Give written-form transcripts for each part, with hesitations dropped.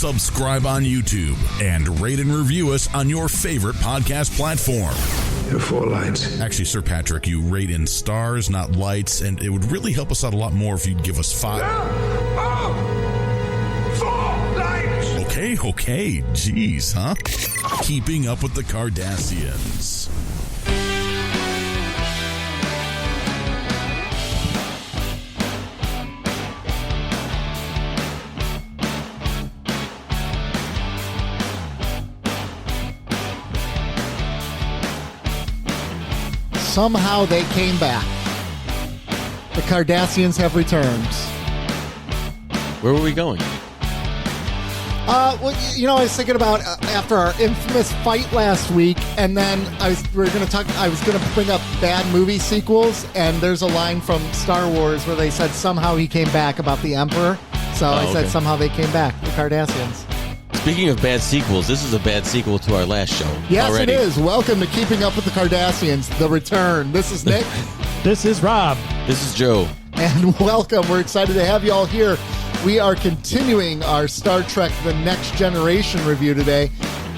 subscribe on YouTube, and rate and review us on your favorite podcast platform. There are 4 lights. Actually, Sir Patrick, you rate in stars, not lights, and it would really help us out a lot more if you'd give us 5. Oh! 4 lights! Okay, geez, huh? Keeping Up with the Kardashians. Somehow they came back. The Kardashians have returned. Where were we going? Well, I was thinking about after our infamous fight last week, and then I was going to bring up bad movie sequels, and there's a line from Star Wars where they said somehow he came back about the Emperor. So I said somehow they came back, the Kardashians. Speaking of bad sequels, this is a bad sequel to our last show. Yes, already. It is. Welcome to Keeping Up with the Kardashians, the return. This is Nick. This is Rob. This is Joe. And welcome. We're excited to have you all here. We are continuing our Star Trek The Next Generation review today.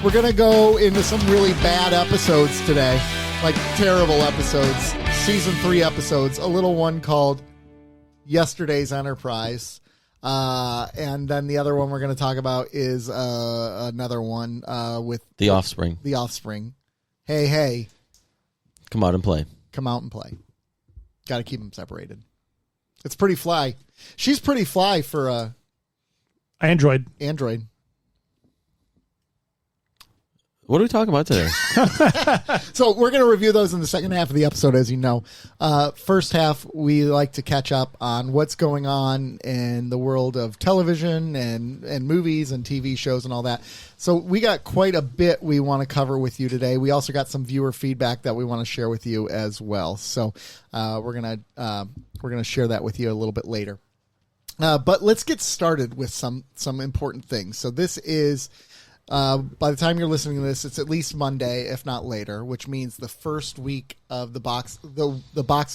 We're going to go into some really bad episodes today, like terrible episodes, season 3 episodes, a little one called Yesterday's Enterprise. And then the other one we're going to talk about is another one with The Offspring. The Offspring. Hey. Come out and play. Come out and play. Got to keep them separated. It's pretty fly. She's pretty fly for Android. What are we talking about today? So we're going to review those in the second half of the episode, as you know. First half, we like to catch up on what's going on in the world of television and movies and TV shows and all that. So we got quite a bit we want to cover with you today. We also got some viewer feedback that we want to share with you as well. So we're gonna share that with you a little bit later. But let's get started with some important things. So this is. By the time you're listening to this, it's at least Monday, if not later, which means the first week of the box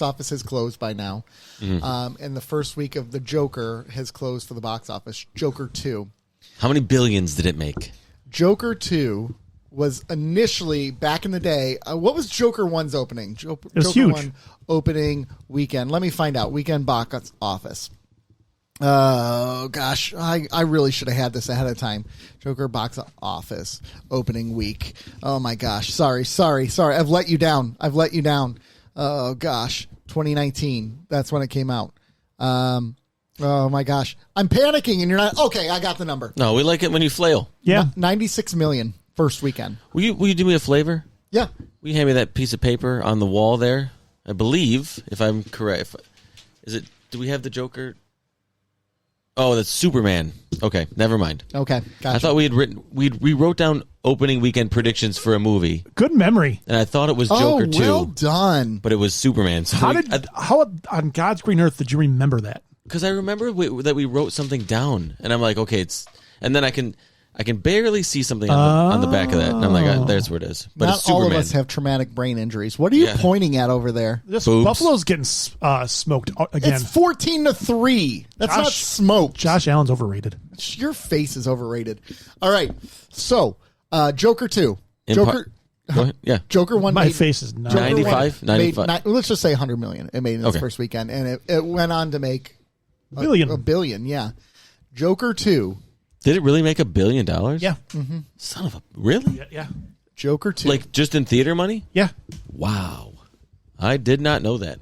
office has closed by now. Mm-hmm. And the first week of The Joker has closed for the box office. Joker 2. How many billions did it make? Joker 2 was initially, back in the day, what was Joker 1's opening? Joker huge. 1 opening weekend. Let me find out. Weekend box office. Oh, gosh. I really should have had this ahead of time. Joker box office opening week. Oh, my gosh. Sorry. I've let you down. Oh, gosh. 2019. That's when it came out. Oh, my gosh. I'm panicking and you're not. Okay, I got the number. No, we like it when you flail. Yeah. 96 million first weekend. Will you do me a flavor? Yeah. Will you hand me that piece of paper on the wall there? I believe, if I'm correct. Do we have the Joker? Oh, that's Superman. Okay, never mind. Okay, gotcha. I thought we wrote down opening weekend predictions for a movie, Good memory. and I thought it was Joker 2, well done. but it was Superman. So How on God's green earth did you remember that? because I remember that we wrote something down, and I'm like, okay, and then I can barely see something on the back of that, and I'm like, there's where it is. But Not it's Superman. all of us have traumatic brain injuries. What are you pointing at over there? This Boobs. Buffalo's getting smoked again. It's 14-3. That's not smoked. Josh Allen's overrated. Your face is overrated. All right. So, Joker 2. Go ahead. Yeah. Joker 1 My made, face is not. Joker 95? 1 made 95. let's just say 100 million. It made in its Okay. first weekend, and it went on to make $1 billion. a billion, yeah. Joker 2. Did it really make $1 billion? Yeah. Son of a really? Yeah. Joker 2. Like just in theater money? Yeah. Wow. I did not know that.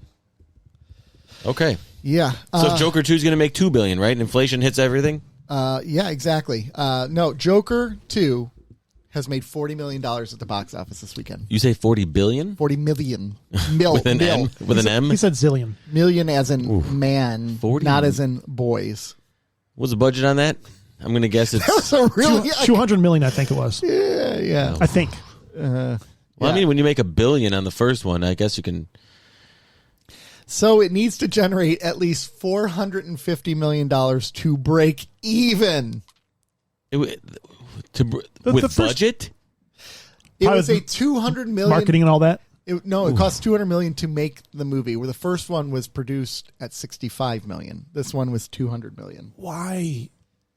Okay. yeah. So Joker 2 is going to make $2 billion, right? And inflation hits everything? Yeah, exactly. No, Joker 2 has made $40 million at the box office this weekend. You say 40 billion? 40 million. With an M? With an M? He said zillion. Million as in man, 40. not as in boys. What's the budget on that? I'm going to guess it's... So really, 200 million, I think it was. yeah. I think. Well, I mean, when you make $1 billion on the first one, I guess you can... So it needs to generate at least $450 million to break even. With the first- budget? It How was does a $200 million. Marketing and all that. It cost $200 million to make the movie, where the first one was produced at $65 million. This one was $200 million. Why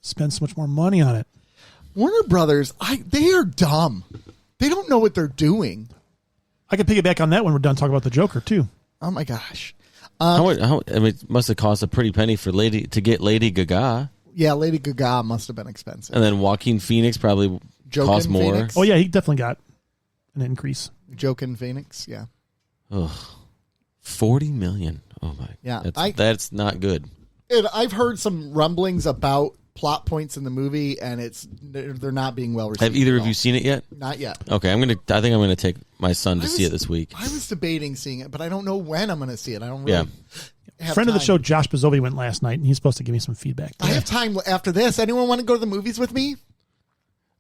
spend so much more money on it? Warner Brothers, they are dumb. They don't know what they're doing. I could piggyback on that when we're done talking about the Joker too. Oh my gosh. I mean, it must have cost a pretty penny for to get Lady Gaga, Yeah, Lady Gaga must have been expensive. and then Joaquin Phoenix probably cost more. Phoenix? Oh yeah, he definitely got an increase. Joaquin Phoenix, yeah. Ugh, $40 million. Oh my. Yeah, that's not good. And I've heard some rumblings about plot points in the movie, and they're not being well received. Have either at of all. you seen it yet? Not yet. Okay, I think I'm gonna take my son to see it this week. I was debating seeing it, but I don't know when I'm going to see it. I don't really have Friend of the time. show, Josh Bazzovi, went last night, and he's supposed to give me some feedback. I have time after this. Anyone want to go to the movies with me?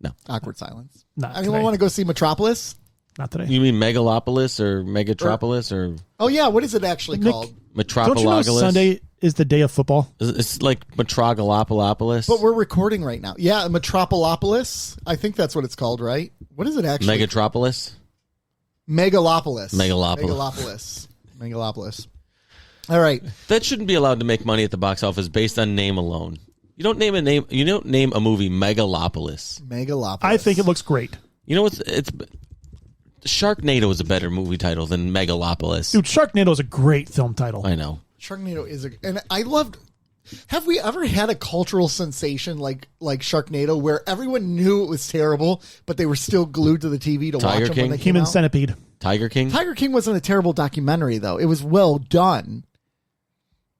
No. Awkward silence. Not Anyone today. want to go see Metropolis? Not today. You mean Megalopolis or Megatropolis or Oh, yeah. What is it actually Nick, called? Don't you know Metropolopolis? Sunday is the day of football? It's like Metrogalopolis. But we're recording right now. Yeah, Metropolopolis. I think that's what it's called, right? What is it actually? Megatropolis. Megalopolis. Megalopolis. Megalopolis. All right. That shouldn't be allowed to make money at the box office based on name alone. You don't name a name. You don't name a movie Megalopolis. Megalopolis. I think it looks great. You know what's it's Sharknado is a better movie title than Megalopolis. Dude, Sharknado is a great film title. I know. Sharknado is and I loved. Have we ever had a cultural sensation like Sharknado where everyone knew it was terrible, but they were still glued to the TV to Tiger watch them King? when they came Human out? Centipede. Tiger King. Tiger King wasn't a terrible documentary though. It was well done.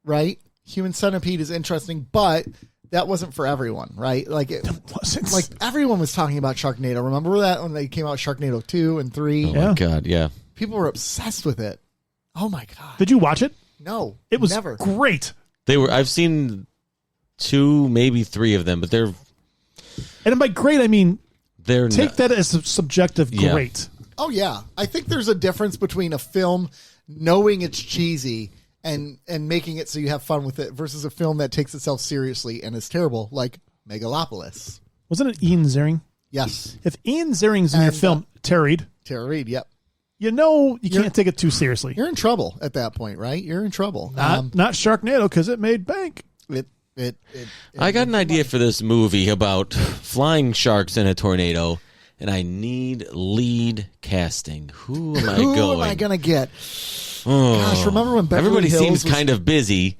Right? Human Centipede is interesting, but that wasn't for everyone, right? Like Wasn't. like everyone was talking about Sharknado. Remember that when they came out Sharknado 2 and 3? Oh Yeah. my god, yeah. People were obsessed with it. Oh my god. Did you watch it? No. It was never. great. I've seen 2, maybe 3 of them, but And by great, I mean they're take not, that as a subjective Yeah. great. Oh yeah. I think there's a difference between a film knowing it's cheesy and making it so you have fun with it versus a film that takes itself seriously and is terrible, like Megalopolis. Wasn't it Ian Ziering? Yes. If Ian Ziering's in your And, film, Tara Reid, Tara Reid, yep. you know you can't take it too seriously. You're in trouble at that point, right? You're in trouble. Not Sharknado because it made bank. I got an idea for this movie about flying sharks in a tornado, and I need lead casting. Who am I Who going? am I going to get? Oh. Gosh, remember when Beverly Everybody Hills seems was- kind of busy.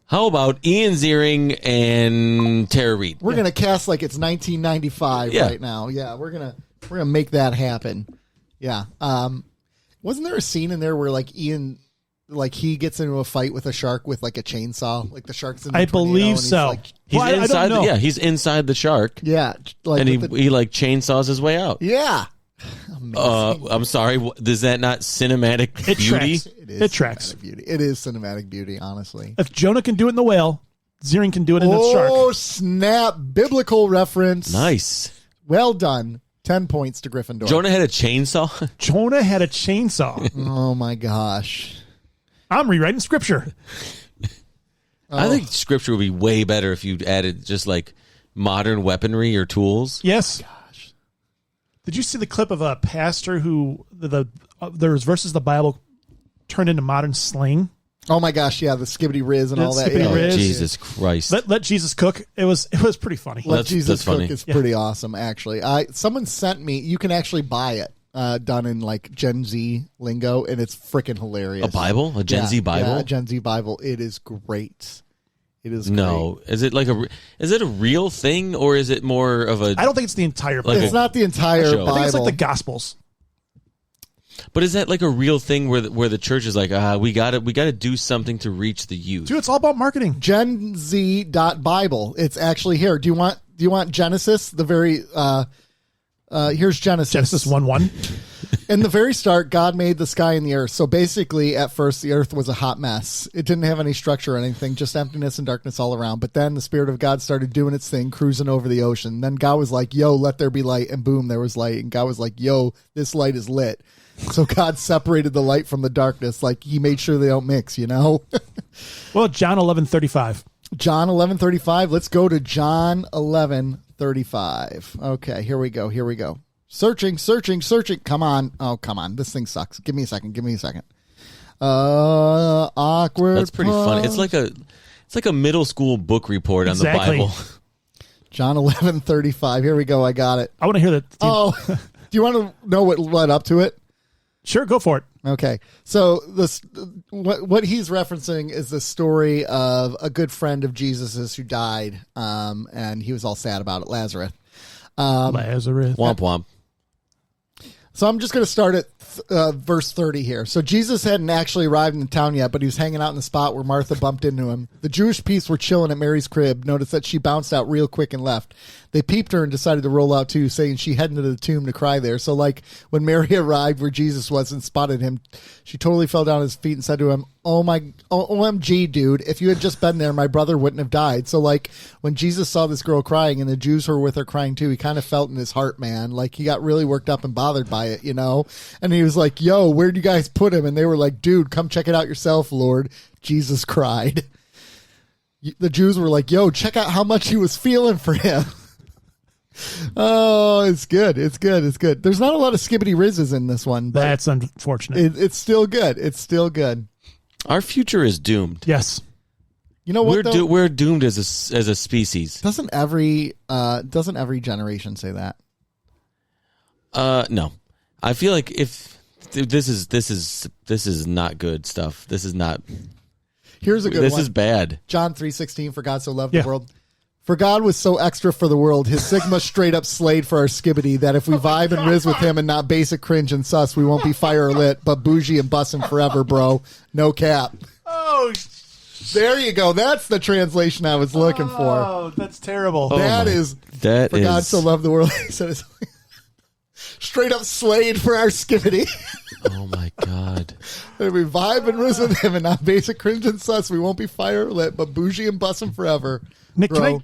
How about Ian Ziering and Tara Reid? We're going to cast like it's 1995 Yeah. right now. Yeah, we're going to make that happen. Yeah. Wasn't there a scene in there where like Ian like he gets into a fight with a shark with like a chainsaw? Like the shark's in the I tornado believe and he's so. like- He's Well, I don't inside. know. He's inside the shark, yeah, like and with he like chainsaws his way out. yeah. Amazing. I'm sorry. Is that not cinematic It beauty? tracks. It It tracks. cinematic beauty. It is cinematic beauty, honestly. If Jonah can do it in the whale, Ziering can do it in the Oh shark. snap! Biblical reference. Nice. Well done. 10 points to Gryffindor. Jonah had a chainsaw. Jonah had a chainsaw. Oh my gosh. I'm rewriting scripture. I think scripture would be way better if you added just like modern weaponry or tools. Yes. Gosh. Did you see the clip of a pastor who there was verses of the Bible turned into modern slang? Oh my gosh, yeah, the skibbity riz and all that. Skibbity Yeah. riz. Jesus Christ. Let Jesus cook. It was pretty funny. Let That's Jesus funny. Cook is pretty awesome, actually. Someone sent me, you can actually buy it done in like Gen Z lingo, and it's freaking hilarious. A Bible? A Gen Z Bible? Yeah, a Gen Z Bible. It is great. It is No. Is it like is it a real thing or is it more of a I don't think it's the entire Like Bible. great. It's not the entire Show. Bible. I think it's like the Gospels. But is that like a real thing where the church is like, we got to do something to reach the youth? Dude, it's all about marketing. Gen Z Bible. It's actually here. Do you want Genesis? The very here's Genesis. Genesis 1:1. In the very start, God made the sky and the earth. So basically, at first, the earth was a hot mess. It didn't have any structure or anything, just emptiness and darkness all around. But then the Spirit of God started doing its thing, cruising over the ocean. Then God was like, yo, let there be light. And boom, there was light. And God was like, yo, this light is lit. So God separated the light from the darkness. Like he made sure they don't mix, you know? Well, John 11:35. John 11:35. Let's go to John 11:35. Okay, here we go. Searching. Come on. Oh, come on. This thing sucks. Give me a second. Awkward. That's pretty funny. It's like a middle school book report on Exactly. the Bible. John 11:35. Here we go. I got it. I want to hear that. Oh, do you want to know what led up to it? Sure, go for it. Okay, so this what he's referencing is the story of a good friend of Jesus's who died, and he was all sad about it, Lazarus. Lazarus. Womp womp. So I'm just going to start at verse 30 here. So Jesus hadn't actually arrived in the town yet, but he was hanging out in the spot where Martha bumped into him. The Jewish peeps were chilling at Mary's crib, noticed that she bounced out real quick and left. They peeped her and decided to roll out too, saying she headed into the tomb to cry there. So like when Mary arrived where Jesus was and spotted him, she totally fell down at his feet and said to him, OMG, dude, if you had just been there, my brother wouldn't have died. So like when Jesus saw this girl crying and the Jews who were with her crying too, he kind of felt in his heart, man, like he got really worked up and bothered by it, you know? And he was like, yo, where'd you guys put him? And they were like, dude, come check it out yourself, Lord. Jesus cried. The Jews were like, yo, check out how much he was feeling for him. Oh, it's good. It's good. It's good. There's not a lot of skibbity rizzes in this one. But that's unfortunate. it's still good. It's still good. Our future is doomed. Yes. You know what? We're doomed as a species. Doesn't every generation say that? No. I feel like if this is not good stuff. This is not. Here's a good one. This is bad. John 3:16. For God so loved Yeah. the world. For God was so extra for the world, his Sigma straight up slayed for our skibbity that if we vibe and riz with him and not basic cringe and sus, we won't be fire lit, but bougie and bussin' forever, bro. No cap. Oh, there you go. That's the translation I was looking for. Oh, that's terrible. That is for God so loved the world. He said it's straight up slayed for our skibbity. Oh my God. If we vibe and riz with him and not basic cringe and sus, we won't be fire lit, but bougie and bussin' forever. Nick, bro.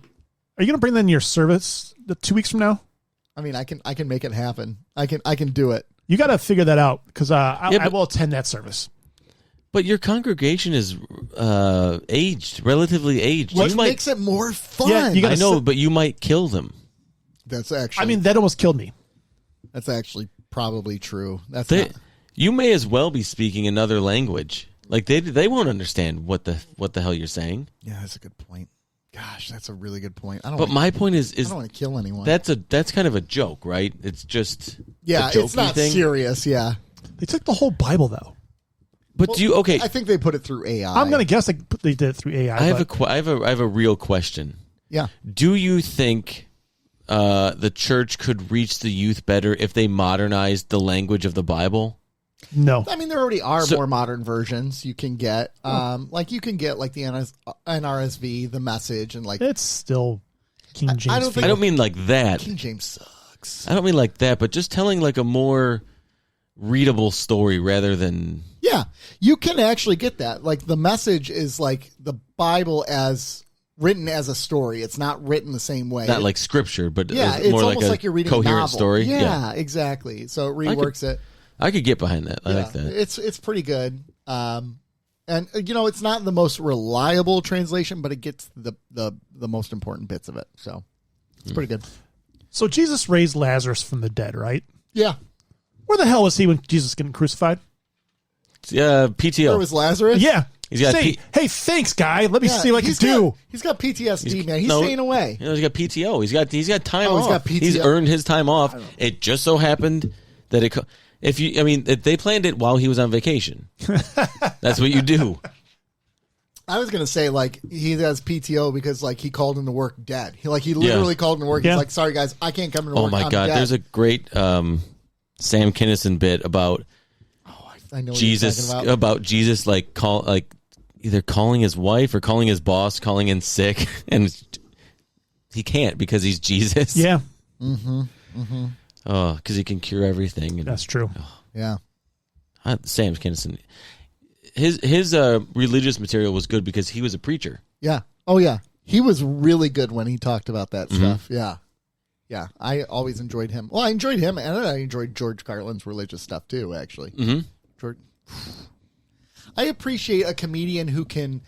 Are you going to bring that in your service 2 weeks from now? I mean, I can make it happen. I can do it. You got to figure that out because I will attend that service. But your congregation is relatively aged. Which makes it more fun. Yeah, you I know, but you might kill them. That's actually. I mean, that almost killed me. That's actually probably true. You may as well be speaking another language. Like they won't understand what the hell you're saying. Yeah, that's a good point. Gosh, that's a really good point. But my point is I don't want to kill anyone. That's kind of a joke, right? It's just it's not thing. Serious. Yeah, They took the whole Bible though. But I think they put it through AI. I'm going to guess they did it through AI. I have a real question. Yeah. Do you think the church could reach the youth better if they modernized the language of the Bible? No. I mean, there already are more modern versions you can get. Like you can get like the NRSV, the Message, and like it's still King James. I don't mean like that. King James sucks. I don't mean like that, but just telling like a more readable story rather than. Yeah, you can actually get that. Like the Message is like the Bible as written as a story. It's not written the same way. Not like scripture, but it's more almost like a you're reading coherent a novel. story. Yeah, exactly. So it reworks it. I could get behind that. I like that. It's pretty good. And it's not the most reliable translation, but it gets the most important bits of it. So it's pretty good. So Jesus raised Lazarus from the dead, right? Yeah. Where the hell was he when Jesus was getting crucified? PTO. Where was Lazarus? Yeah. He's got hey, thanks, guy. Let me see what I can do. He's got PTSD, man. He's staying away. He's got PTO. He's got time off. He's got PTO. He's earned his time off. It just so happened that they planned it while he was on vacation. That's what you do. I was gonna say like he has PTO because like he called into work dead. He literally called into work. Yeah. He's like, sorry guys, I can't come into work. Oh my I'm God! dead. There's a great Sam Kinison bit about I know what Jesus you're talking about. Jesus either calling his wife or calling his boss, calling in sick, and he can't because he's Jesus. Yeah. Oh, because he can cure everything. And, That's true. Yeah. Sam Kinison. His religious material was good because he was a preacher. Yeah. Oh yeah. He was really good when he talked about that stuff. Yeah. Yeah. I always enjoyed him. Well, I enjoyed him and I enjoyed George Carlin's religious stuff too, actually. Mm-hmm. George, I appreciate a comedian who can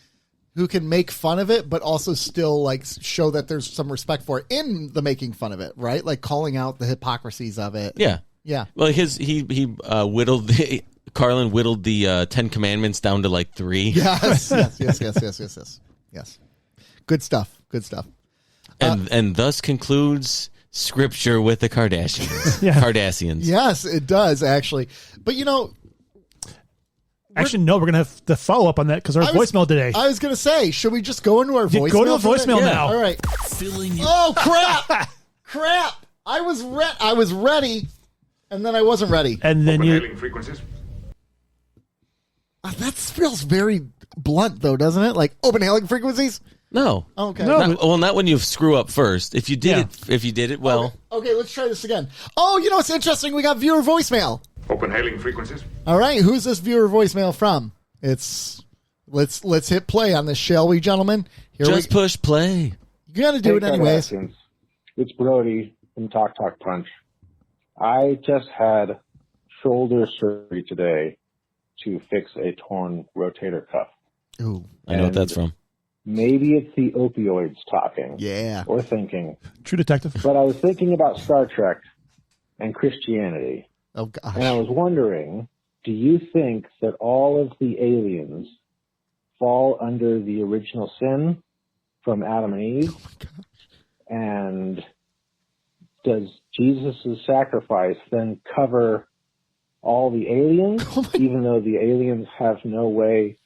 make fun of it, but also still like show that there's some respect for it in the making fun of it, right? Like calling out the hypocrisies of it. Yeah. Yeah. Well, Carlin whittled the 10 Commandments down to like 3. Yes. Yes. Good stuff. Good stuff. And thus concludes Scripture with the Kardashians. Yeah. Cardassians. Yes, it does actually. But Actually, no, we're going to have to follow up on that because our voicemail today. I was going to say, should we just go into our voicemail? Go to the voicemail now. All right. Oh, crap. Crap. I was ready, and then I wasn't ready. And then Hailing frequencies. That feels very blunt, though, doesn't it? Like open hailing frequencies? No. Okay. No. Not when you screw up first. If you did it well. Okay, let's try this again. Oh, it's interesting. We got viewer voicemail. Open hailing frequencies. All right, who's this viewer voicemail from? Let's hit play on this, shall we, gentlemen? Just push play. You got to do it anyways. It's Brody from Talk Punch. I just had shoulder surgery today to fix a torn rotator cuff. Ooh, I know what that's from. Maybe it's the opioids talking. yeah. Or thinking. True Detective. But I was thinking about Star Trek and Christianity. Oh gosh. And I was wondering, do you think that all of the aliens fall under the original sin from Adam and Eve? Oh my gosh. And does Jesus' sacrifice then cover all the aliens, even though the aliens have no way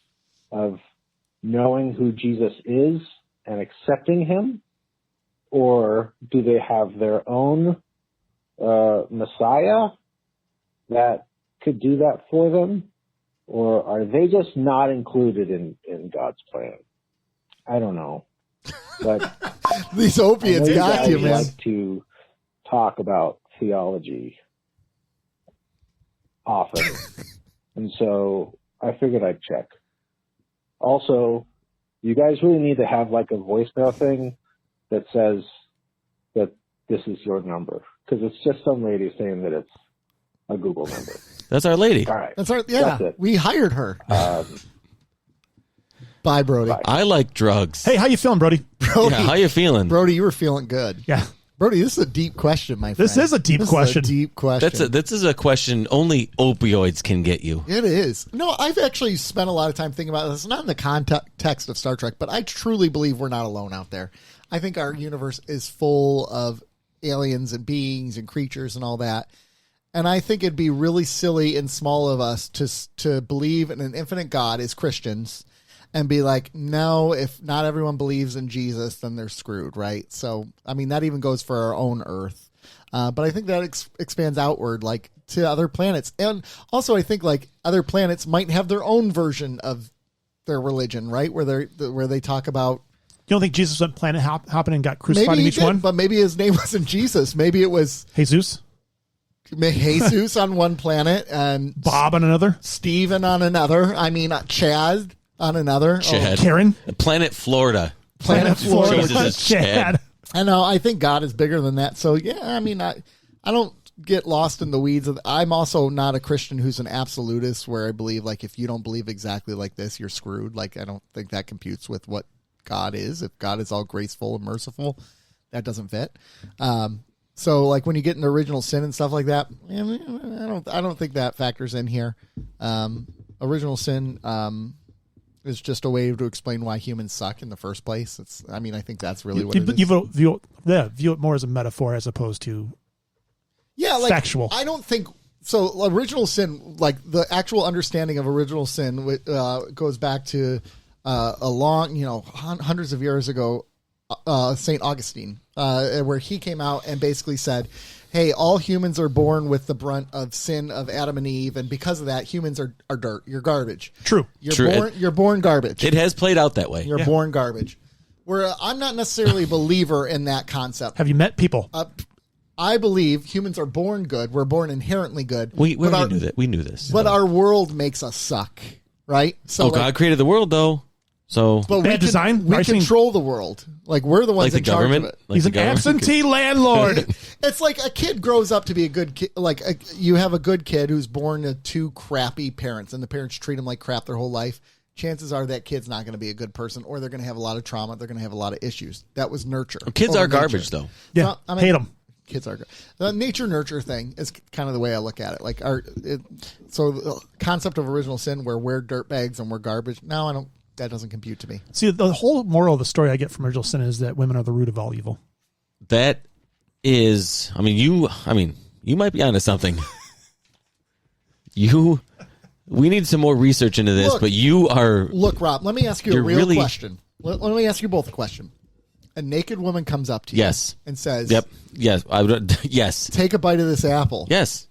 of knowing who Jesus is and accepting him? Or do they have their own Messiah that could do that for them? Or are they just not included in God's plan? I don't know. But These opiates I know got you, guys man. like to talk about theology often. And so I figured I'd check. Also, you guys really need to have like a voicemail thing that says that this is your number. Because it's just some lady saying that it's a Google number. That's our lady. All right. That's That's it. we hired her. Bye, Brody. Bye. I like drugs. Hey, how you feeling, Brody? Brody, Yeah, how you feeling? Brody, you were feeling good. Yeah. Brody, this is a deep question, my friend. This is a deep question. Deep question. This is a question only opioids can get you. It is. No, I've actually spent a lot of time thinking about this, not in the context of Star Trek, but I truly believe we're not alone out there. I think our universe is full of aliens and beings and creatures and all that. And I think it'd be really silly and small of us to believe in an infinite God as Christians and be like, no, if not everyone believes in Jesus, then they're screwed, right? So, I mean, that even goes for our own Earth. But I think that expands outward, like to other planets. And also, I think like other planets might have their own version of their religion, right? Where they talk about. You don't think Jesus went planet hopping and got crucified in each one? But maybe his name wasn't Jesus. Maybe it was Jesus? Jesus on one planet and Bob on another? Steven on another. I mean, Chad on another. Chad. Karen? Planet Florida. Planet Florida. Jesus is Chad. I know. I think God is bigger than that. So yeah, I mean, I don't get lost in the weeds. I'm also not a Christian who's an absolutist where I believe like if you don't believe exactly like this, you're screwed. Like I don't think that computes with what God is. If God is all graceful and merciful, that doesn't fit. So like when you get into original sin and stuff like that, I don't think that factors in here. Original sin is just a way to explain why humans suck in the first place. I think that's really what it is. You view it more as a metaphor as opposed to factual. I don't think so. Original sin, like the actual understanding of original sin, goes back to a long, hundreds of years ago. St. Augustine, where he came out and basically said, hey, all humans are born with the brunt of sin of Adam and Eve, and because of that, humans are dirt. You're garbage. True. You're born garbage. It has played out that way. You're born garbage. Where I'm not necessarily a believer in that concept. Have you met people? I believe humans are born good. We're born inherently good. We already knew that. We knew this. But our world makes us suck, right? So God created the world, though. So, but bad design. We control the world. Like we're the ones like in the charge government. of it. Like He's an absentee landlord. It's like a kid grows up to be a good kid. Like you have a good kid who's born to two crappy parents, and the parents treat him like crap their whole life. Chances are that kid's not going to be a good person, or they're going to have a lot of trauma. They're going to have a lot of issues. That was nurture. Kids are nature. garbage, though. Yeah, hate them. Kids are the nature nurture thing is kind of the way I look at it. So the concept of original sin, where we're dirtbags and we're garbage. No, I don't that doesn't compute to me. See, the whole moral of the story I get from Original Sin is that women are the root of all evil. That is, you might be onto something. We need some more research into this, but you are. Look, Rob, let me ask you a real question. Let me ask you both a question. A naked woman comes up to you and says, "Yep, yes, I would, yes, take a bite of this apple." Yes.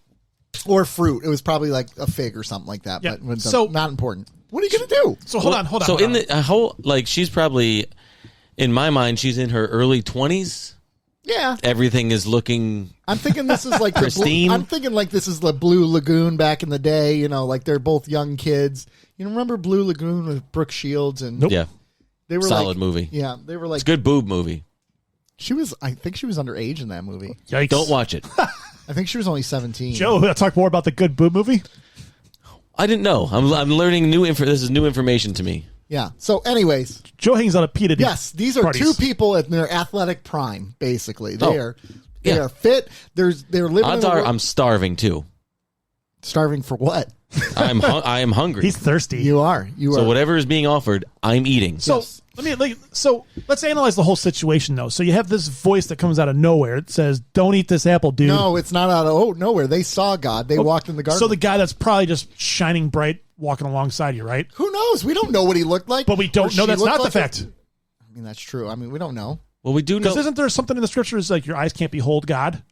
Or fruit. It was probably like a fig or something like that, but so not important. What are you going to do? So hold on. So in the whole, like, she's probably, in my mind, she's in her early 20s. Yeah. Everything is looking. I'm thinking this is like pristine. I'm thinking like this is the Blue Lagoon back in the day. You know, like they're both young kids. You remember Blue Lagoon with Brooke Shields and Yeah, they were solid like, movie. Yeah, they were like it's a good boob movie. I think she was underage in that movie. Yikes. Don't watch it. I think she was only 17. Joe, I'll talk more about the good boob movie. I didn't know. I'm learning new info. This is new information to me. Yeah. So, anyways, Joe hangs out at Pita. Yes, these are parties. two people at their athletic prime. Basically, they are fit. They're living. Odds are I'm starving too. Starving for what? I am hungry. He's thirsty. You are. So whatever is being offered, I'm eating. So let's analyze the whole situation though. So you have this voice that comes out of nowhere. It says, "Don't eat this apple, dude." No, it's not out of nowhere. They saw God. They walked in the garden. So the guy that's probably just shining bright walking alongside you, right? Who knows? We don't know what he looked like. But we don't know that's not the fact. I mean, that's true. I mean, we don't know. Well, we do know. Because isn't there something in the scriptures like your eyes can't behold God?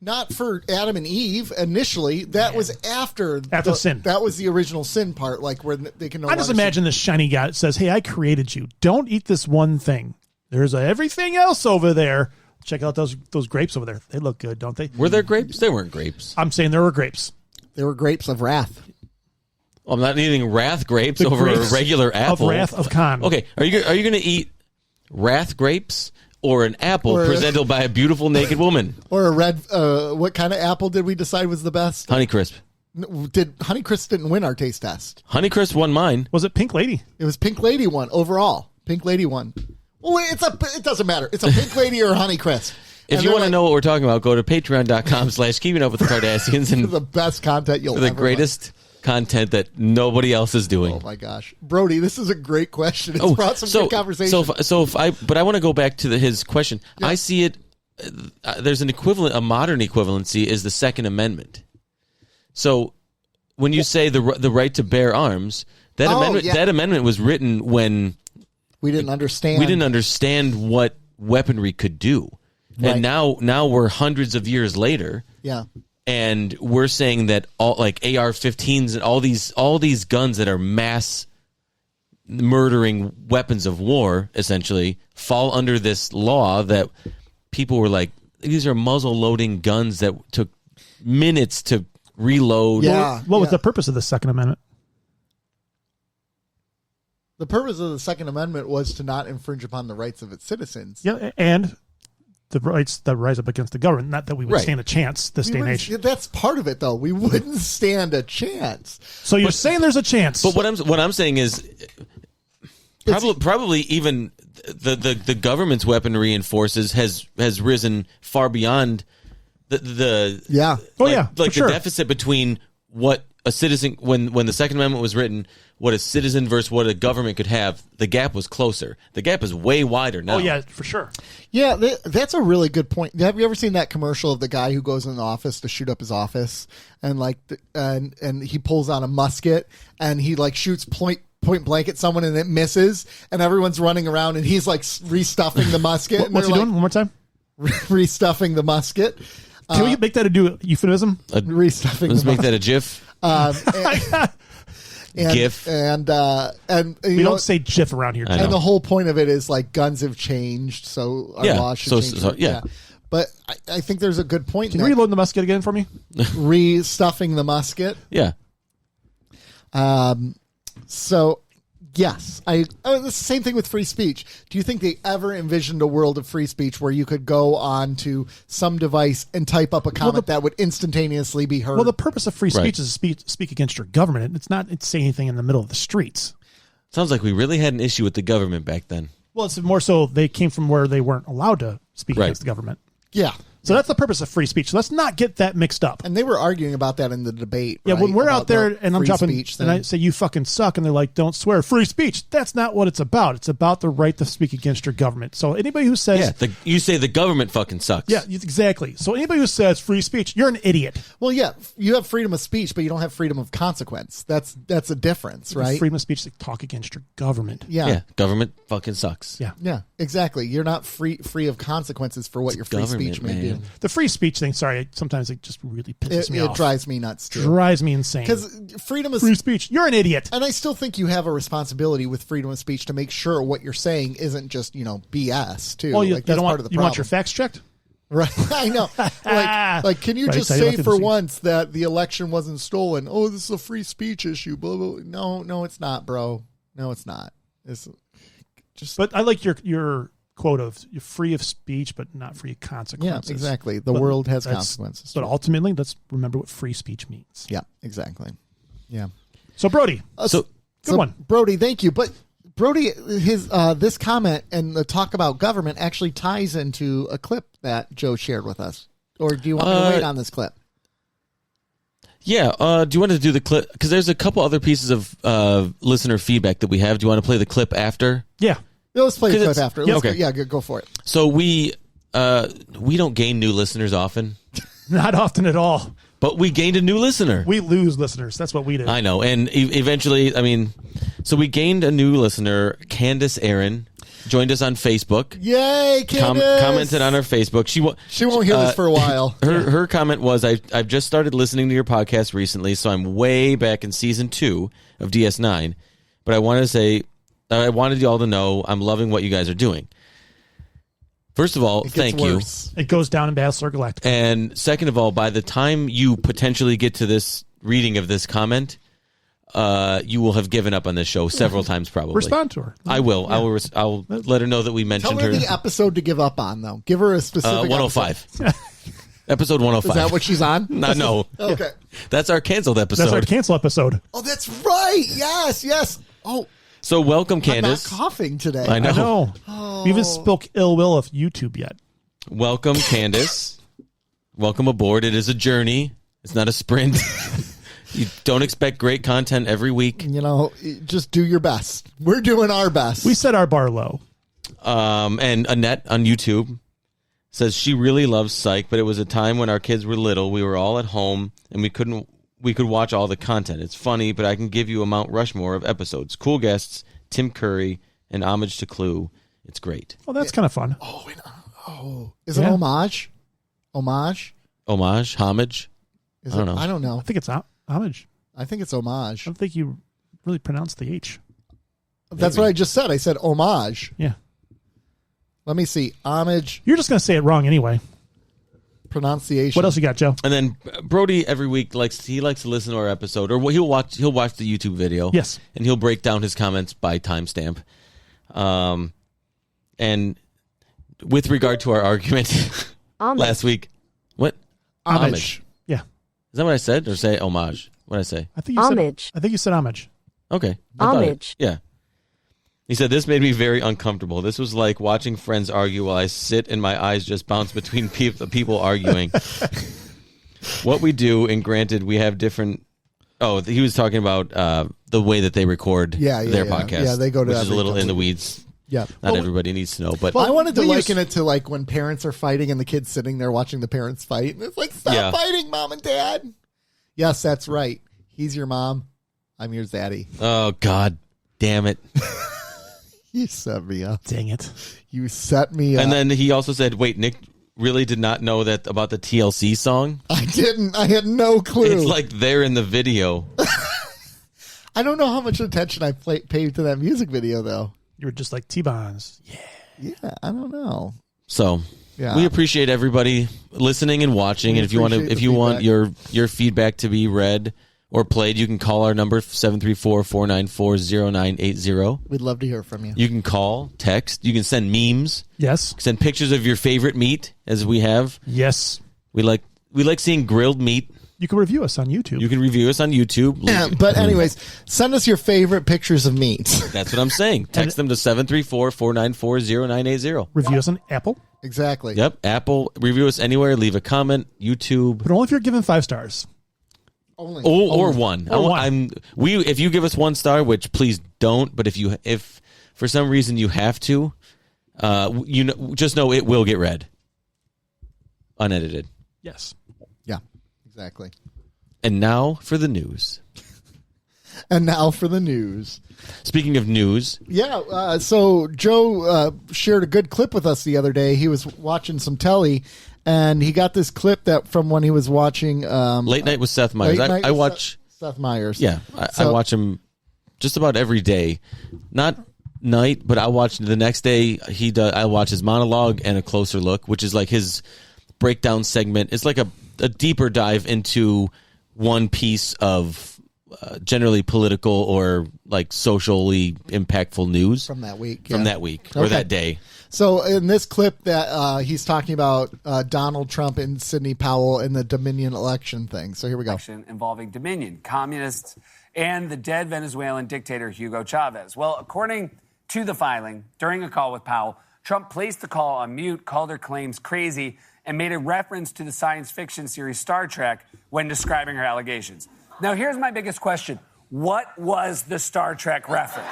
Not for Adam and Eve initially. That was after sin. That was the original sin part, like where they can. I just imagine this shiny guy that says, "Hey, I created you. Don't eat this one thing. There's everything else over there. Check out those grapes over there. They look good, don't they?" Were there grapes? They weren't grapes. I'm saying there were grapes. They were grapes of wrath. I'm not eating wrath grapes over a regular apple. Of Wrath of Khan. Okay, are you going to eat wrath grapes or an apple presented by a beautiful naked woman? Or a red, what kind of apple did we decide was the best? Honeycrisp. Honeycrisp didn't win our taste test. Honeycrisp won mine. Was it Pink Lady? It was Pink Lady won overall. Pink Lady won. Well, it doesn't matter. It's a Pink Lady or a Honeycrisp. If you want to know what we're talking about, go to patreon.com/keeping up with the Kardashians and the best content you'll ever the greatest content that nobody else is doing. Oh my gosh, Brody, this is a great question. It's brought some good conversation. But I want to go back to his question. Yeah. I see it. There's an equivalent, a modern equivalency is the Second Amendment. So when you say the right to bear arms, that amendment was written when we didn't understand what weaponry could do, right. And now we're hundreds of years later. Yeah. And we're saying that all like AR-15s and all these guns that are mass murdering weapons of war essentially fall under this law that people were like, these are muzzle loading guns that took minutes to reload. Yeah. What was the purpose of the Second Amendment? The purpose of the Second Amendment was to not infringe upon the rights of its citizens. Yeah, and the rights that rise up against the government. Not that we would stand a chance this day and age. That's part of it, though. We wouldn't stand a chance. So you're saying there's a chance. But what I'm saying is probably even the government's weaponry and forces has risen far beyond the deficit between what a citizen when the Second Amendment was written, what a citizen versus what a government could have, the gap was closer. The gap is way wider now. Oh yeah, for sure. Yeah, that's a really good point. Have you ever seen that commercial of the guy who goes in the office to shoot up his office and and he pulls out a musket and he like shoots point blank at someone and it misses and everyone's running around and he's like restuffing the musket. What's he doing? One more time. Restuffing the musket. Can we make that a euphemism? Restuffing. Let's make that a GIF. GIF. And we don't say GIF around here. And the whole point of it is like guns have changed, so our law should change. Yeah. But I think there's a good point. Can you reload the musket again for me? Restuffing the musket. Yeah. So yes, it's the same thing with free speech. Do you think they ever envisioned a world of free speech where you could go on to some device and type up a comment that would instantaneously be heard? Well, the purpose of free speech is to speak against your government. It's not to say anything in the middle of the streets. Sounds like we really had an issue with the government back then. Well, it's more so they came from where they weren't allowed to speak against the government. Yeah. So that's the purpose of free speech. So let's not get that mixed up. And they were arguing about that in the debate. Yeah, right? when we're About out there the and I'm free jumping speech and I thing. say you fucking suck and they're like, don't swear, free speech. That's not what it's about. It's about the right to speak against your government. So anybody who says you say the government fucking sucks. yeah, exactly. So anybody who says free speech, you're an idiot. Well, yeah, you have freedom of speech, but you don't have freedom of consequence. That's a difference, right? Freedom of speech to talk against your government. Yeah. Government fucking sucks. Yeah. Yeah, exactly. You're not free of consequences for what your free government, speech may man. do. The free speech thing, sorry, sometimes it just really pisses me It off. drives me nuts too. Drives me insane. Because freedom of Free speech, you're an idiot. and I still think you have a responsibility with freedom of speech to make sure what you're saying isn't just BS too. Well, you, like you that's don't part want, of the you problem. want your facts checked? Right, I know. Like, can you Right, just so you say don't get for to- once that the election wasn't stolen? Oh, this is a free speech issue. Blah blah. No, it's not, bro. No, it's not. It's just. But I like your quote of you're free of speech, but not free of Yeah, consequences. exactly. The But world has that's- consequences. But ultimately, let's remember what free speech means. Yeah, exactly. Yeah. So, Brody, So good one. Brody. Thank you. But Brody, his this comment and the talk about government actually ties into a clip that Joe shared with us. Or do you want me to wait on this clip? yeah, do you want to do the clip? Because there's a couple other pieces of listener feedback that we have. Do you want to play the clip after? Yeah. Yeah, let's play the 'Cause clip it's- after. yeah, Let's okay. go for it. So we don't gain new listeners often, Not often at all. but we gained a new listener. We lose listeners. That's what we do. I know, and eventually, I mean, so we gained a new listener. Candace Aaron joined us on Facebook. Yay, Candace! Commented on our Facebook. She won't hear this for a while. Her comment was, I've just started listening to your podcast recently, so I'm way back in season 2 of DS9. But I wanted you all to know I'm loving what you guys are doing. First of all, It gets thank worse. It goes down in Battlestar Galactica. you. And second of all, by the time you potentially get to this reading of this comment, you will have given up on this show several times probably. Respond to her. I will. Yeah. I'll let her know that we Tell mentioned her her. the episode to give up on, though. Give her a specific 105. Episode Episode. 105. Is that what she's on? No. Okay. That's our canceled episode. That's our cancel episode. Oh, that's right. Yes. Oh, So welcome, I'm Candace. not coughing today. I know. I know. Oh. We even spoke ill will of YouTube yet. Welcome, Candace. Welcome aboard. It is a journey. It's not a sprint. You don't expect great content every week. Just do your best. We're doing our best. We set our bar low. And Annette on YouTube says she really loves Psych, but it was a time when our kids were little. We were all at home, and we could watch all the content. It's funny, but I can give you a Mount Rushmore of episodes. Cool guests, Tim Curry, and homage to Clue. It's great. Oh, that's kind of fun. Is it Yeah. homage? Homage? Homage. Is I don't it? know. I don't I know. think it's homage. I think it's homage. I don't think you really pronounced the H. That's what I just said. I said homage. Yeah. Let me see. Homage You're just going to say it wrong anyway. pronunciation. What else you got, Joe? And then Brody every week likes to listen to our episode, or he'll watch the YouTube video. Yes. And he'll break down his comments by timestamp. And with regard to our argument last week, what? Homage. Yeah. Is that what I said, or say homage? What did I say? I think you Homage. said. I think you said homage. Okay. I thought it. Homage. Yeah. He said, this made me very uncomfortable. This was like watching friends argue while I sit and my eyes just bounce between people arguing. What we do, and granted, we have different... Oh, he was talking about the way that they record their podcast. Yeah, they go to which is a every little in the couple- weeds. Yeah. Not everybody needs to know, but I wanted to we liken it to like when parents are fighting and the kid's sitting there watching the parents fight. And it's like, stop Yeah. fighting, mom and dad. Yes, that's right. He's your mom. I'm your daddy. oh, God damn it. You set me up. Dang it. You set me up. And then he also said, wait, Nick really did not know that about the TLC song? I didn't. I had no clue. It's like there in the video. I don't know how much attention I paid to that music video, though. You were just like T-Bonds. Yeah. Yeah, I don't know. So Yeah. we appreciate everybody listening and watching. We And if you want appreciate if the you want feedback. your feedback to be read or played, you can call our number 734-494-0980. We'd love to hear from you. You can call, text, you can send memes, Yes. send pictures of your favorite meat, as we have. Yes. We like seeing grilled meat. You can review us on YouTube. You can review us on YouTube. Yeah, but anyways, send us your favorite pictures of meat. That's what I'm saying. Text them to 734-494-0980. Review us on Apple. Exactly. Yep. Apple, review us anywhere. Leave a comment. YouTube. But only if you're given 5 stars. Only. Or one. Or one. If you give us 1 star, which please don't, but if for some reason you have to, just know it will get read. Unedited. Yes. Yeah, exactly. And now for the news. And now for the news. Speaking of news. Yeah, so Joe shared a good clip with us the other day. He was watching some telly, and he got this clip that from when he was watching... Late Night with Seth Meyers. I watch... Seth Meyers. Yeah, I watch him just about every day. Not night, but I watch the next day. I watch his monologue and a closer look, which is like his breakdown segment. It's like a deeper dive into one piece of generally political or like socially impactful news From that week. From yeah. that week or that day. So in this clip that he's talking about Donald Trump and Sidney Powell and the Dominion election thing. So here we go. Involving Dominion, communists, and the dead Venezuelan dictator Hugo Chavez. Well, according to the filing, during a call with Powell, Trump placed the call on mute, called her claims crazy, and made a reference to the science fiction series Star Trek when describing her allegations. Now, here's my biggest question. What was the Star Trek reference?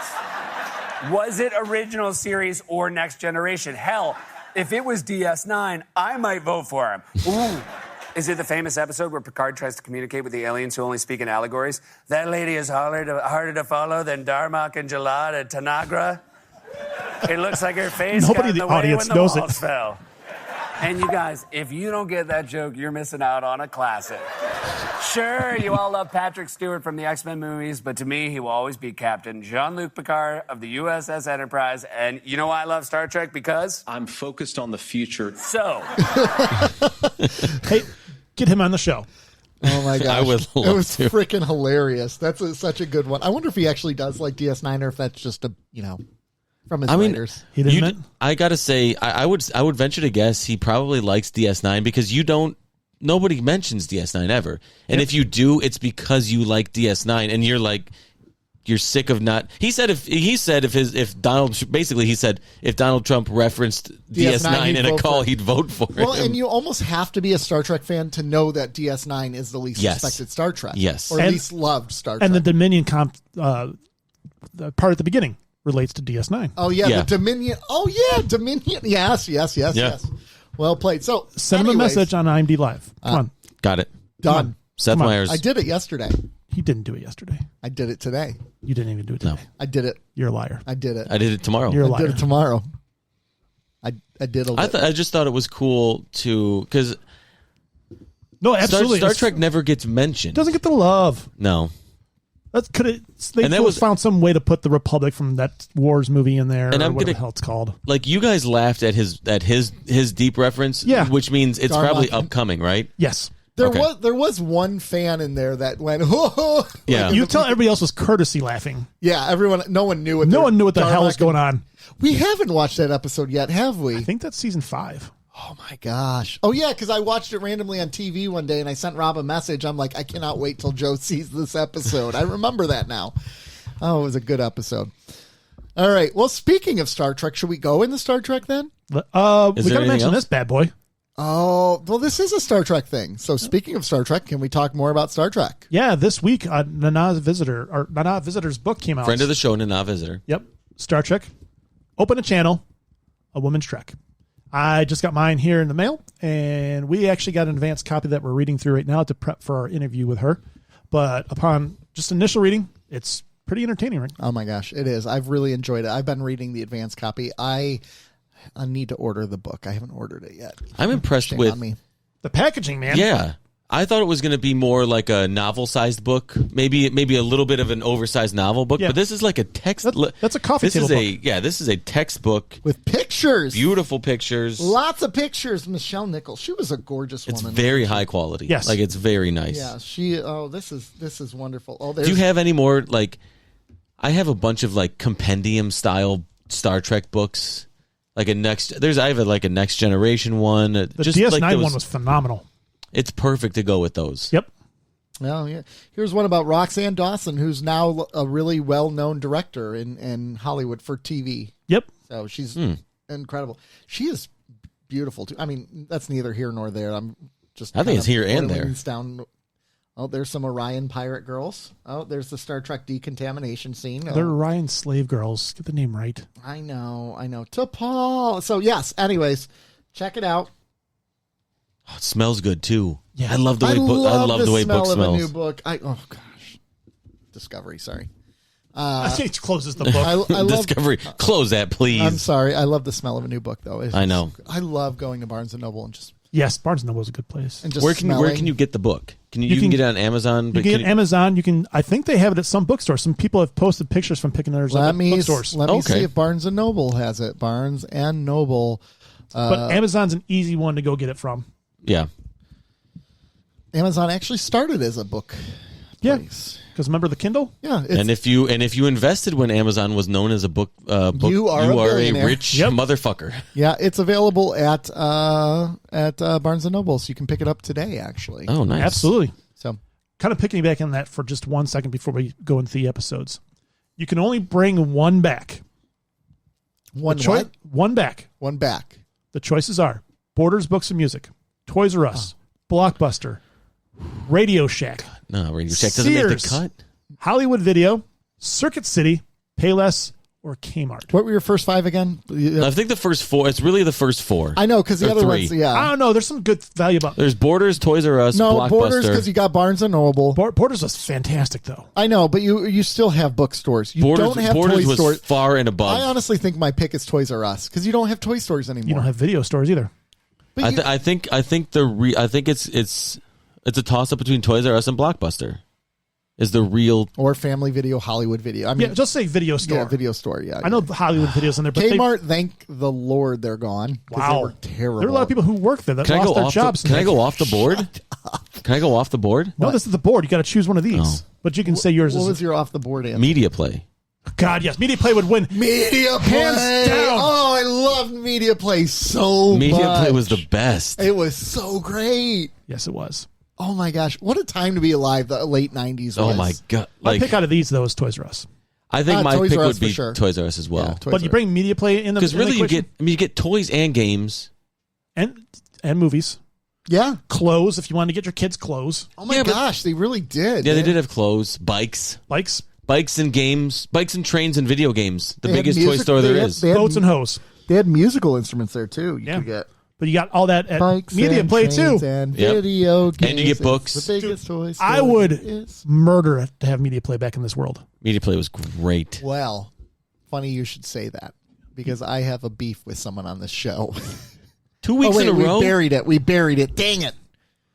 Was it original series or Next Generation? Hell, if it was DS9, I might vote for him. Ooh. Is it the famous episode where Picard tries to communicate with the aliens who only speak in allegories? That lady is harder to follow than Darmok and Jalad at Tanagra. It looks like her face Nobody got in in the the way audience when the knows it. walls fell. And you guys, if you don't get that joke, you're missing out on a classic. Sure, you all love Patrick Stewart from the X-Men movies, but to me, he will always be Captain Jean-Luc Picard of the USS Enterprise. And you know why I love Star Trek? Because I'm focused on the future. So, Hey, get him on the show. Oh my gosh. I would love It was to. freaking hilarious. That's such a good one. I wonder if he actually does like DS9 or if that's just from his writers. He didn't. I gotta say, I would venture to guess he probably likes DS9 because nobody mentions DS9 ever, and if you do, it's because you like DS9 and you're sick of not. He said if Donald Trump referenced DS9 in a call, he'd vote for Well, him. and you almost have to be a Star Trek fan to know that DS9 is the least Yes. respected Star Trek. Yes. Or at And- least loved Star Trek. And the Dominion the part at the beginning relates to DS9. Oh, yeah, Yeah. the Dominion. Oh, yeah, Dominion. Yes. Well played. So, Send him a anyways, message on IMD Live. Come on. Got it. Done. Seth Come on. Meyers. I did it yesterday. He didn't do it yesterday. I did it today. You didn't even do it today. I did it. You're a liar. I did it. I did it tomorrow. You're a I did liar. it tomorrow. I did a little. I just thought it was cool because No, absolutely. Star Trek never gets mentioned. doesn't get the love. No. They And that could have was- found some way to put the Republic from that Wars movie in there, And or I'm whatever gonna- the hell it's called. Like you guys laughed at his deep reference, Yeah. which means it's Darmok. probably upcoming, right? Yes. There was one fan in there that went, oh, Yeah. You tell everybody else was courtesy laughing. yeah. No one knew what. No one knew what the hell was going on. We haven't watched that episode yet, have we? I think that's season 5. Oh my gosh! Oh yeah, because I watched it randomly on TV one day, and I sent Rob a message. I'm like, I cannot wait till Joe sees this episode. I remember that now. Oh, it was a good episode. All right. Well, speaking of Star Trek, should we go into Star Trek then? We there got to anything mention else? this bad boy. Oh, well, this is a Star Trek thing. So speaking of Star Trek, can we talk more about Star Trek? Yeah, this week, Nana Visitor's book came out. Friend of the show, Nana Visitor. Yep. Star Trek. Open a channel. A woman's Trek. I just got mine here in the mail, and we actually got an advanced copy that we're reading through right now to prep for our interview with her. But upon just initial reading, it's pretty entertaining, right? Oh my gosh, it is. I've really enjoyed it. I've been reading the advanced copy. I need to order the book. I haven't ordered it yet. I'm impressed Shame with. on me. The packaging, man. Yeah, I thought it was going to be more like a novel-sized book, maybe a little bit of an oversized novel book. Yeah. But this is like a text. That's a coffee This table is this is a textbook. With pictures. Beautiful pictures. Lots of pictures. Michelle Nichols. She was a gorgeous It's woman. very high quality. Yes. like it's very nice. Yeah, this is wonderful. Oh, there's Do you have any more like? I have a bunch of like compendium style Star Trek books. Like I have a next generation one. The DS9 one was phenomenal. It's perfect to go with those. Yep. Well, yeah. Here's one about Roxanne Dawson, who's now a really well-known director in Hollywood for TV. Yep. So she's incredible. She is beautiful too. I mean, that's neither here nor there. I'm just. I think it's here and there. Down. Oh, there's some Orion pirate girls. Oh, there's the Star Trek decontamination scene. They're Orion slave girls. Get the name right. I know. T'Pol. So yes. Anyways, check it out. Oh, it smells good too. Yeah. I love the way I love the way book smell of smells. a new book. Oh gosh, Discovery. Sorry. It closes the book. I love Discovery. Close that, please. I'm sorry. I love the smell of a new book, though. I know. I love going to Barnes and Noble and just Yes, Barnes and Noble is a good place. and just Where can you get the book? You can get it on Amazon? You But can get Amazon. You can. I think they have it at some bookstores. Some people have posted pictures from picking theirs up Let at me bookstores. let me Okay. see if Barnes and Noble has it. Barnes and Noble. But Amazon's an easy one to go get it from. Yeah. Amazon actually started as a book Yeah, place. because remember the Kindle? Yeah. And if you invested when Amazon was known as a book, You are a a billionaire. rich Yep. motherfucker. yeah, it's available at Barnes and Noble, so you can pick it up today. Actually, Oh, nice. Absolutely. so Kind of picking back on that for just 1 second before we go into the episodes. You can only bring one back. one One back. one back. The choices are Borders Books and Music, Toys R Us, Blockbuster, Radio Shack, No, Radio Shack doesn't make the Sears. cut. Hollywood Video, Circuit City, Payless, or Kmart. What were your first five again? I think the first four. It's really the first four. I know because the Or other three. ones, yeah. I don't know. There's some good value about There's Borders, Toys R Us, No, Blockbuster. Borders because you got Barnes and Noble. Borders was fantastic, though. I know, but you still have bookstores. You Borders, don't have Borders toy was stores. far and above. I honestly think my pick is Toys R Us because you don't have toy stores anymore. You don't have video stores either. But I think it's a toss up between Toys R Us and Blockbuster. Is the real or Family Video, Hollywood Video. I mean, Yeah, just say video store. yeah, video store. Yeah, I know the Hollywood Videos in there, but Kmart. Thank the Lord they're gone. 'Cause Wow. they were terrible. there are a lot of people who work there that Can I lost go their off jobs. can I go off the board? Can I go off the board? No, this is the board. You got to choose one of these. Oh. But you can say yours What is. was your off the board answer? Media Play. God, yes. Media Play would win. Media Play. Hands down. Oh, I loved Media Play so much. Media Play was the best. It was so great. Yes, it was. Oh my gosh, what a time to be alive! The late '90s. Oh was. my god! My Like pick out of these, though, is Toys R Us. I think my Toys pick R Us would for be sure. Toys R Us as Yeah, well. Toys But you R bring Media Play in the Because really, you equation, get toys and games. and movies, Yeah. clothes if you want to get your kids clothes, Oh my Yeah, but- gosh, they really did. Yeah, they did have clothes, bikes and games, bikes and trains and video games. The They had biggest toy music- store they there had- is. they had- boats and hose. They had musical instruments there too. You Yeah. could get But you got all that at bikes, Media and Play trains too. and Yep. video games. And you get It's books. The biggest toy store I would is- murder it to have Media Play back in this world. Media Play was great. Well, funny you should say that because I have a beef with someone on this show. 2 weeks wait, in a we row. buried it. We buried it. Dang it!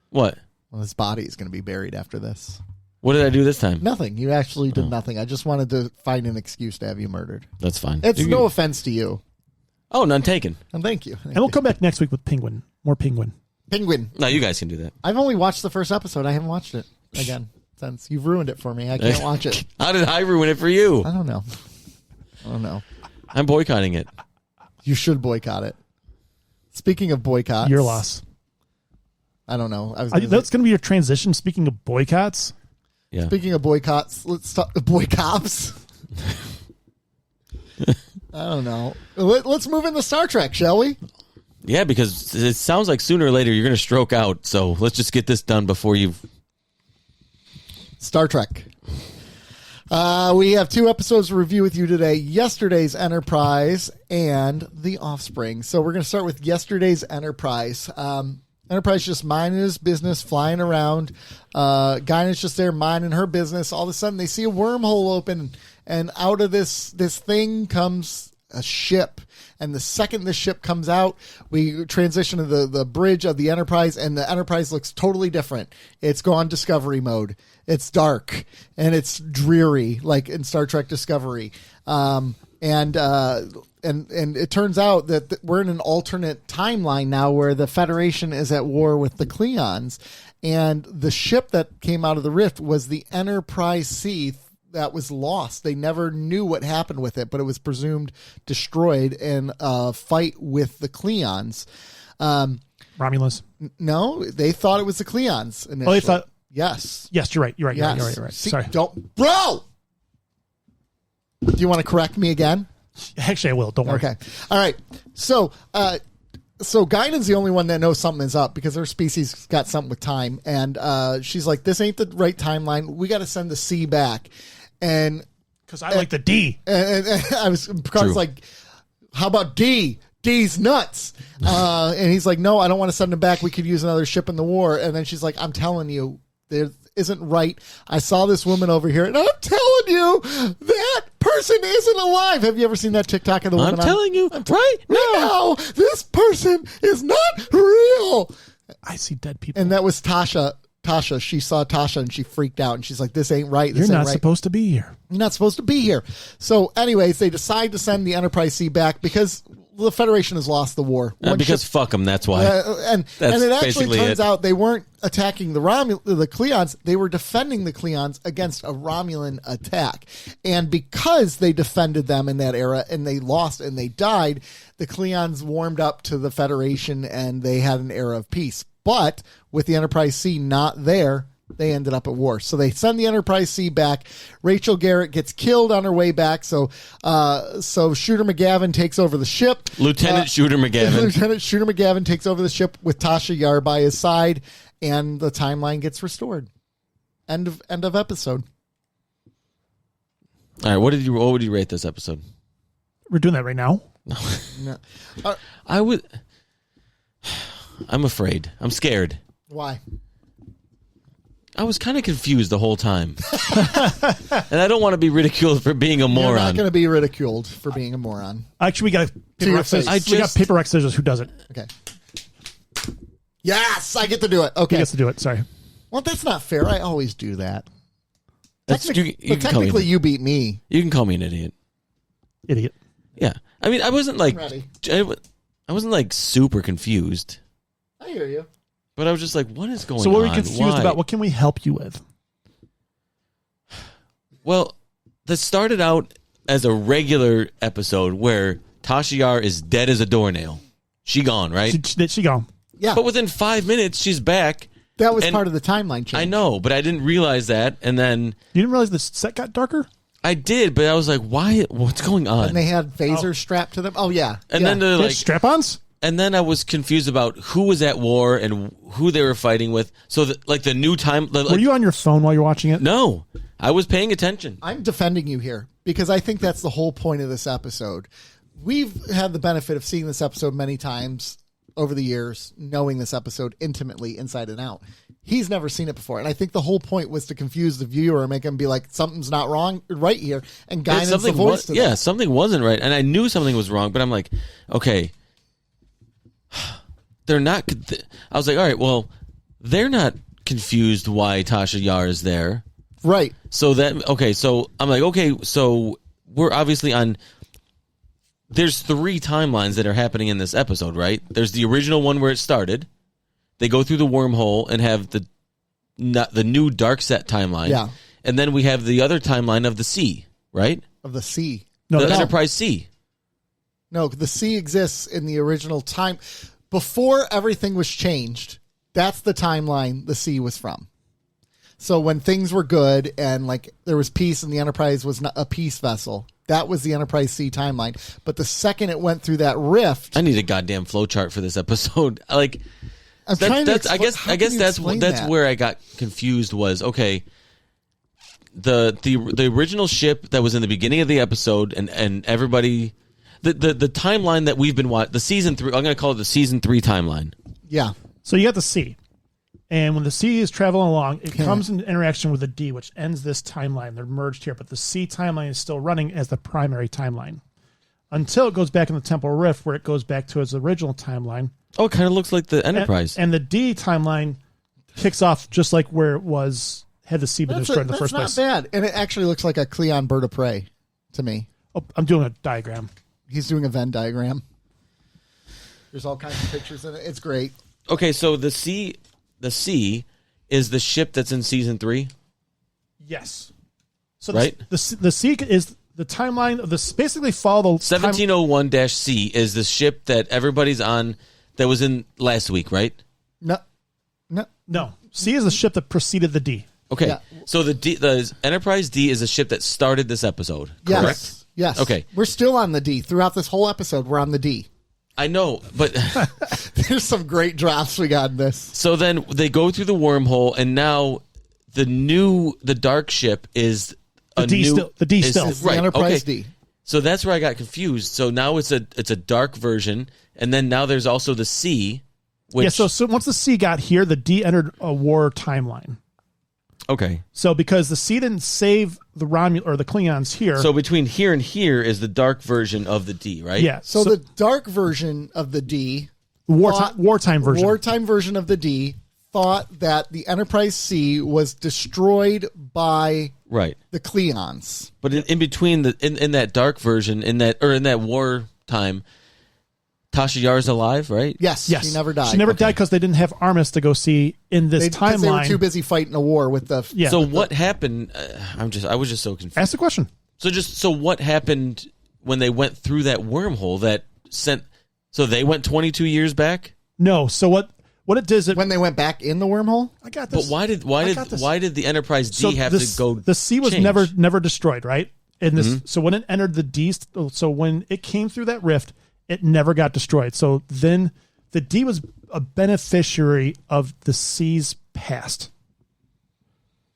What? Well, his body is going to be buried after this. What did I do this time? Nothing. You actually did nothing. I just wanted to find an excuse to have you murdered. That's fine. It's You- no offense to you, Oh, none taken. and thank you. And we'll come back next week with Penguin. More Penguin. Penguin. No, you guys can do that. I've only watched the first episode. I haven't watched it again since you've ruined it for me. I can't watch it. How did I ruin it for you? I don't know. I'm boycotting it. You should boycott it. Speaking of boycotts, Your loss. I don't know. That's going to be your transition. Speaking of boycotts, Yeah. Speaking of boycotts, let's talk boycotts. I don't know. Let's move into Star Trek, shall we? Yeah, because it sounds like sooner or later you're going to stroke out. So let's just get this done before you. Star Trek. We have 2 episodes to review with you today. Yesterday's Enterprise and The Offspring. So we're going to start with yesterday's Enterprise. Enterprise just minding his business, flying around. Guinet's just there minding her business. All of a sudden, they see a wormhole open, and out of this thing comes a ship. And the second the ship comes out, we transition to the bridge of the Enterprise, and the Enterprise looks totally different. It's gone Discovery mode. It's dark and it's dreary, like in Star Trek Discovery. And it turns out that we're in an alternate timeline now where the Federation is at war with the Klingons, and the ship that came out of the rift was the Enterprise C that was lost. They never knew what happened with it, but it was presumed destroyed in a fight with the Klingons. Romulus. No, they thought it was the Klingons initially. Oh, they thought. Yes. Yes, you're right. You're right. Yes. You're right. See, Sorry. don't, bro. Do you want to correct me again? Actually, I will. Don't worry. Okay. All right. So, So Guinan's the only one that knows something is up because her species got something with time. And she's like, this ain't the right timeline. We got to send the C back. And because I like the D. And I was like, how about D? D's nuts. And he's like, no, I don't want to send him back. We could use another ship in the war. And then she's like, I'm telling you, there isn't right. I saw this woman over here, and I'm telling you, that person isn't alive. Have you ever seen that TikTok of the woman? I'm telling you, right now, this person is not real. I see dead people. And that was Tasha. She saw Tasha and she freaked out and she's like, this ain't right. You're not supposed to be here. You're not supposed to be here. So anyways, they decide to send the Enterprise C back because the Federation has lost the war. Because fuck them, that's why. And it actually turns out they weren't attacking the Klingons. They were defending the Klingons against a Romulan attack. And because they defended them in that era and they lost and they died, the Klingons warmed up to the Federation and they had an era of peace. But with the Enterprise C not there, they ended up at war. So they send the Enterprise C back. Rachel Garrett gets killed on her way back. So Shooter McGavin takes over the ship. Lieutenant Shooter McGavin takes over the ship with Tasha Yar by his side, and the timeline gets restored. End of episode. All right, what would you rate this episode? We're doing that right now. No. I'm afraid. I'm scared. Why? I was kind of confused the whole time. And I don't want to be ridiculed for being a moron. You're not going to be ridiculed for being a moron. Actually, we got paper, rock, scissors. Who does it? Okay. Yes, I get to do it. Okay. He gets to do it. Sorry. Well, that's not fair. I always do that. Technically, you beat me. You can call me an idiot. Idiot. Yeah. I mean, I wasn't like... I wasn't like super confused. I hear you. But I was just like, what is going on? So what were you confused about? What can we help you with? Well, this started out as a regular episode where Tasha Yar is dead as a doornail. She gone, right? She gone. Yeah. But within 5 minutes, she's back. That was part of the timeline change. I know, but I didn't realize that. And then... You didn't realize the set got darker? I did, but I was like, why? What's going on? And they had phasers strapped to them? Oh, yeah. And then they're like... strap-ons? And then I was confused about who was at war and who they were fighting with. So, the new time... Were you on your phone while you're watching it? No. I was paying attention. I'm defending you here because I think that's the whole point of this episode. We've had the benefit of seeing this episode many times over the years, knowing this episode intimately inside and out. He's never seen it before. And I think the whole point was to confuse the viewer and make him be like, something's not right here. And Guinan's the voice to that. Yeah, something wasn't right. And I knew something was wrong, but I'm like, okay... They're not. I was like, all right, well, they're not confused why Tasha Yar is there, right? So I'm like, okay, so we're obviously on. There's 3 timelines that are happening in this episode, right? There's the original one where it started. They go through the wormhole and have the new dark set timeline, yeah, and then we have the other timeline of the C, right? Of the C, the Enterprise C. No, the C exists in the original time. Before everything was changed, that's the timeline the C was from. So when things were good and like there was peace and the Enterprise was not a peace vessel, that was the Enterprise C timeline. But the second it went through that rift... I need a goddamn flowchart for this episode. Like, I guess that's where I got confused was, okay, the original ship that was in the beginning of the episode and everybody... The timeline that we've been watching, the season 3, I'm going to call it the season 3 timeline. Yeah. So you got the C. And when the C is traveling along, it comes in interaction with the D, which ends this timeline. They're merged here, but the C timeline is still running as the primary timeline until it goes back in the Temporal Rift, where it goes back to its original timeline. Oh, it kind of looks like the Enterprise. And the D timeline kicks off just like where it was, had the C been destroyed in the first place. That's not bad. And it actually looks like a Klingon bird of prey to me. Oh, I'm doing a diagram. He's doing a Venn diagram. There's all kinds of pictures in it. It's great. Okay, so the C is the ship that's in season 3? Yes. So right? The C is the timeline of this. Basically, follow the 1701-C is the ship that everybody's on that was in last week, right? No. C is the ship that preceded the D. Okay, yeah. So the Enterprise D is a ship that started this episode, correct? Yes. Okay. We're still on the D. Throughout this whole episode, we're on the D. I know, but There's some great drops we got in this. so then they go through the wormhole, and now the dark ship is The D still. The D still. It's the right. Enterprise Okay. D. So that's where I got confused. So now it's a dark version, and then now there's also the C. Which, Yeah. So once the C got here, the D entered a war timeline. okay. So because the C didn't save the the Klingons here. So between here and here is the dark version of the D, right? yeah. So the dark version of the D, wartime version. wartime version of the D, thought that the Enterprise C was destroyed by Right. the Klingons. But in between in that dark version, in that war time, Tasha Yar's alive, right? Yes, Yes. she never died. She never died because they didn't have Armis to go see in this Because they were timeline. too busy fighting a war with the. Yeah. So what happened? I was just so confused. Ask the question. So what happened when they went through that wormhole that sent? So they went 22 years back. No. So what it does? When they went back in the wormhole, I got But this. why did the Enterprise D So have this- to go? The C was change? never destroyed, right? And this, Mm-hmm. so when it entered the D, so when it came through that rift, it never got destroyed. So then the D was a beneficiary of the C's past.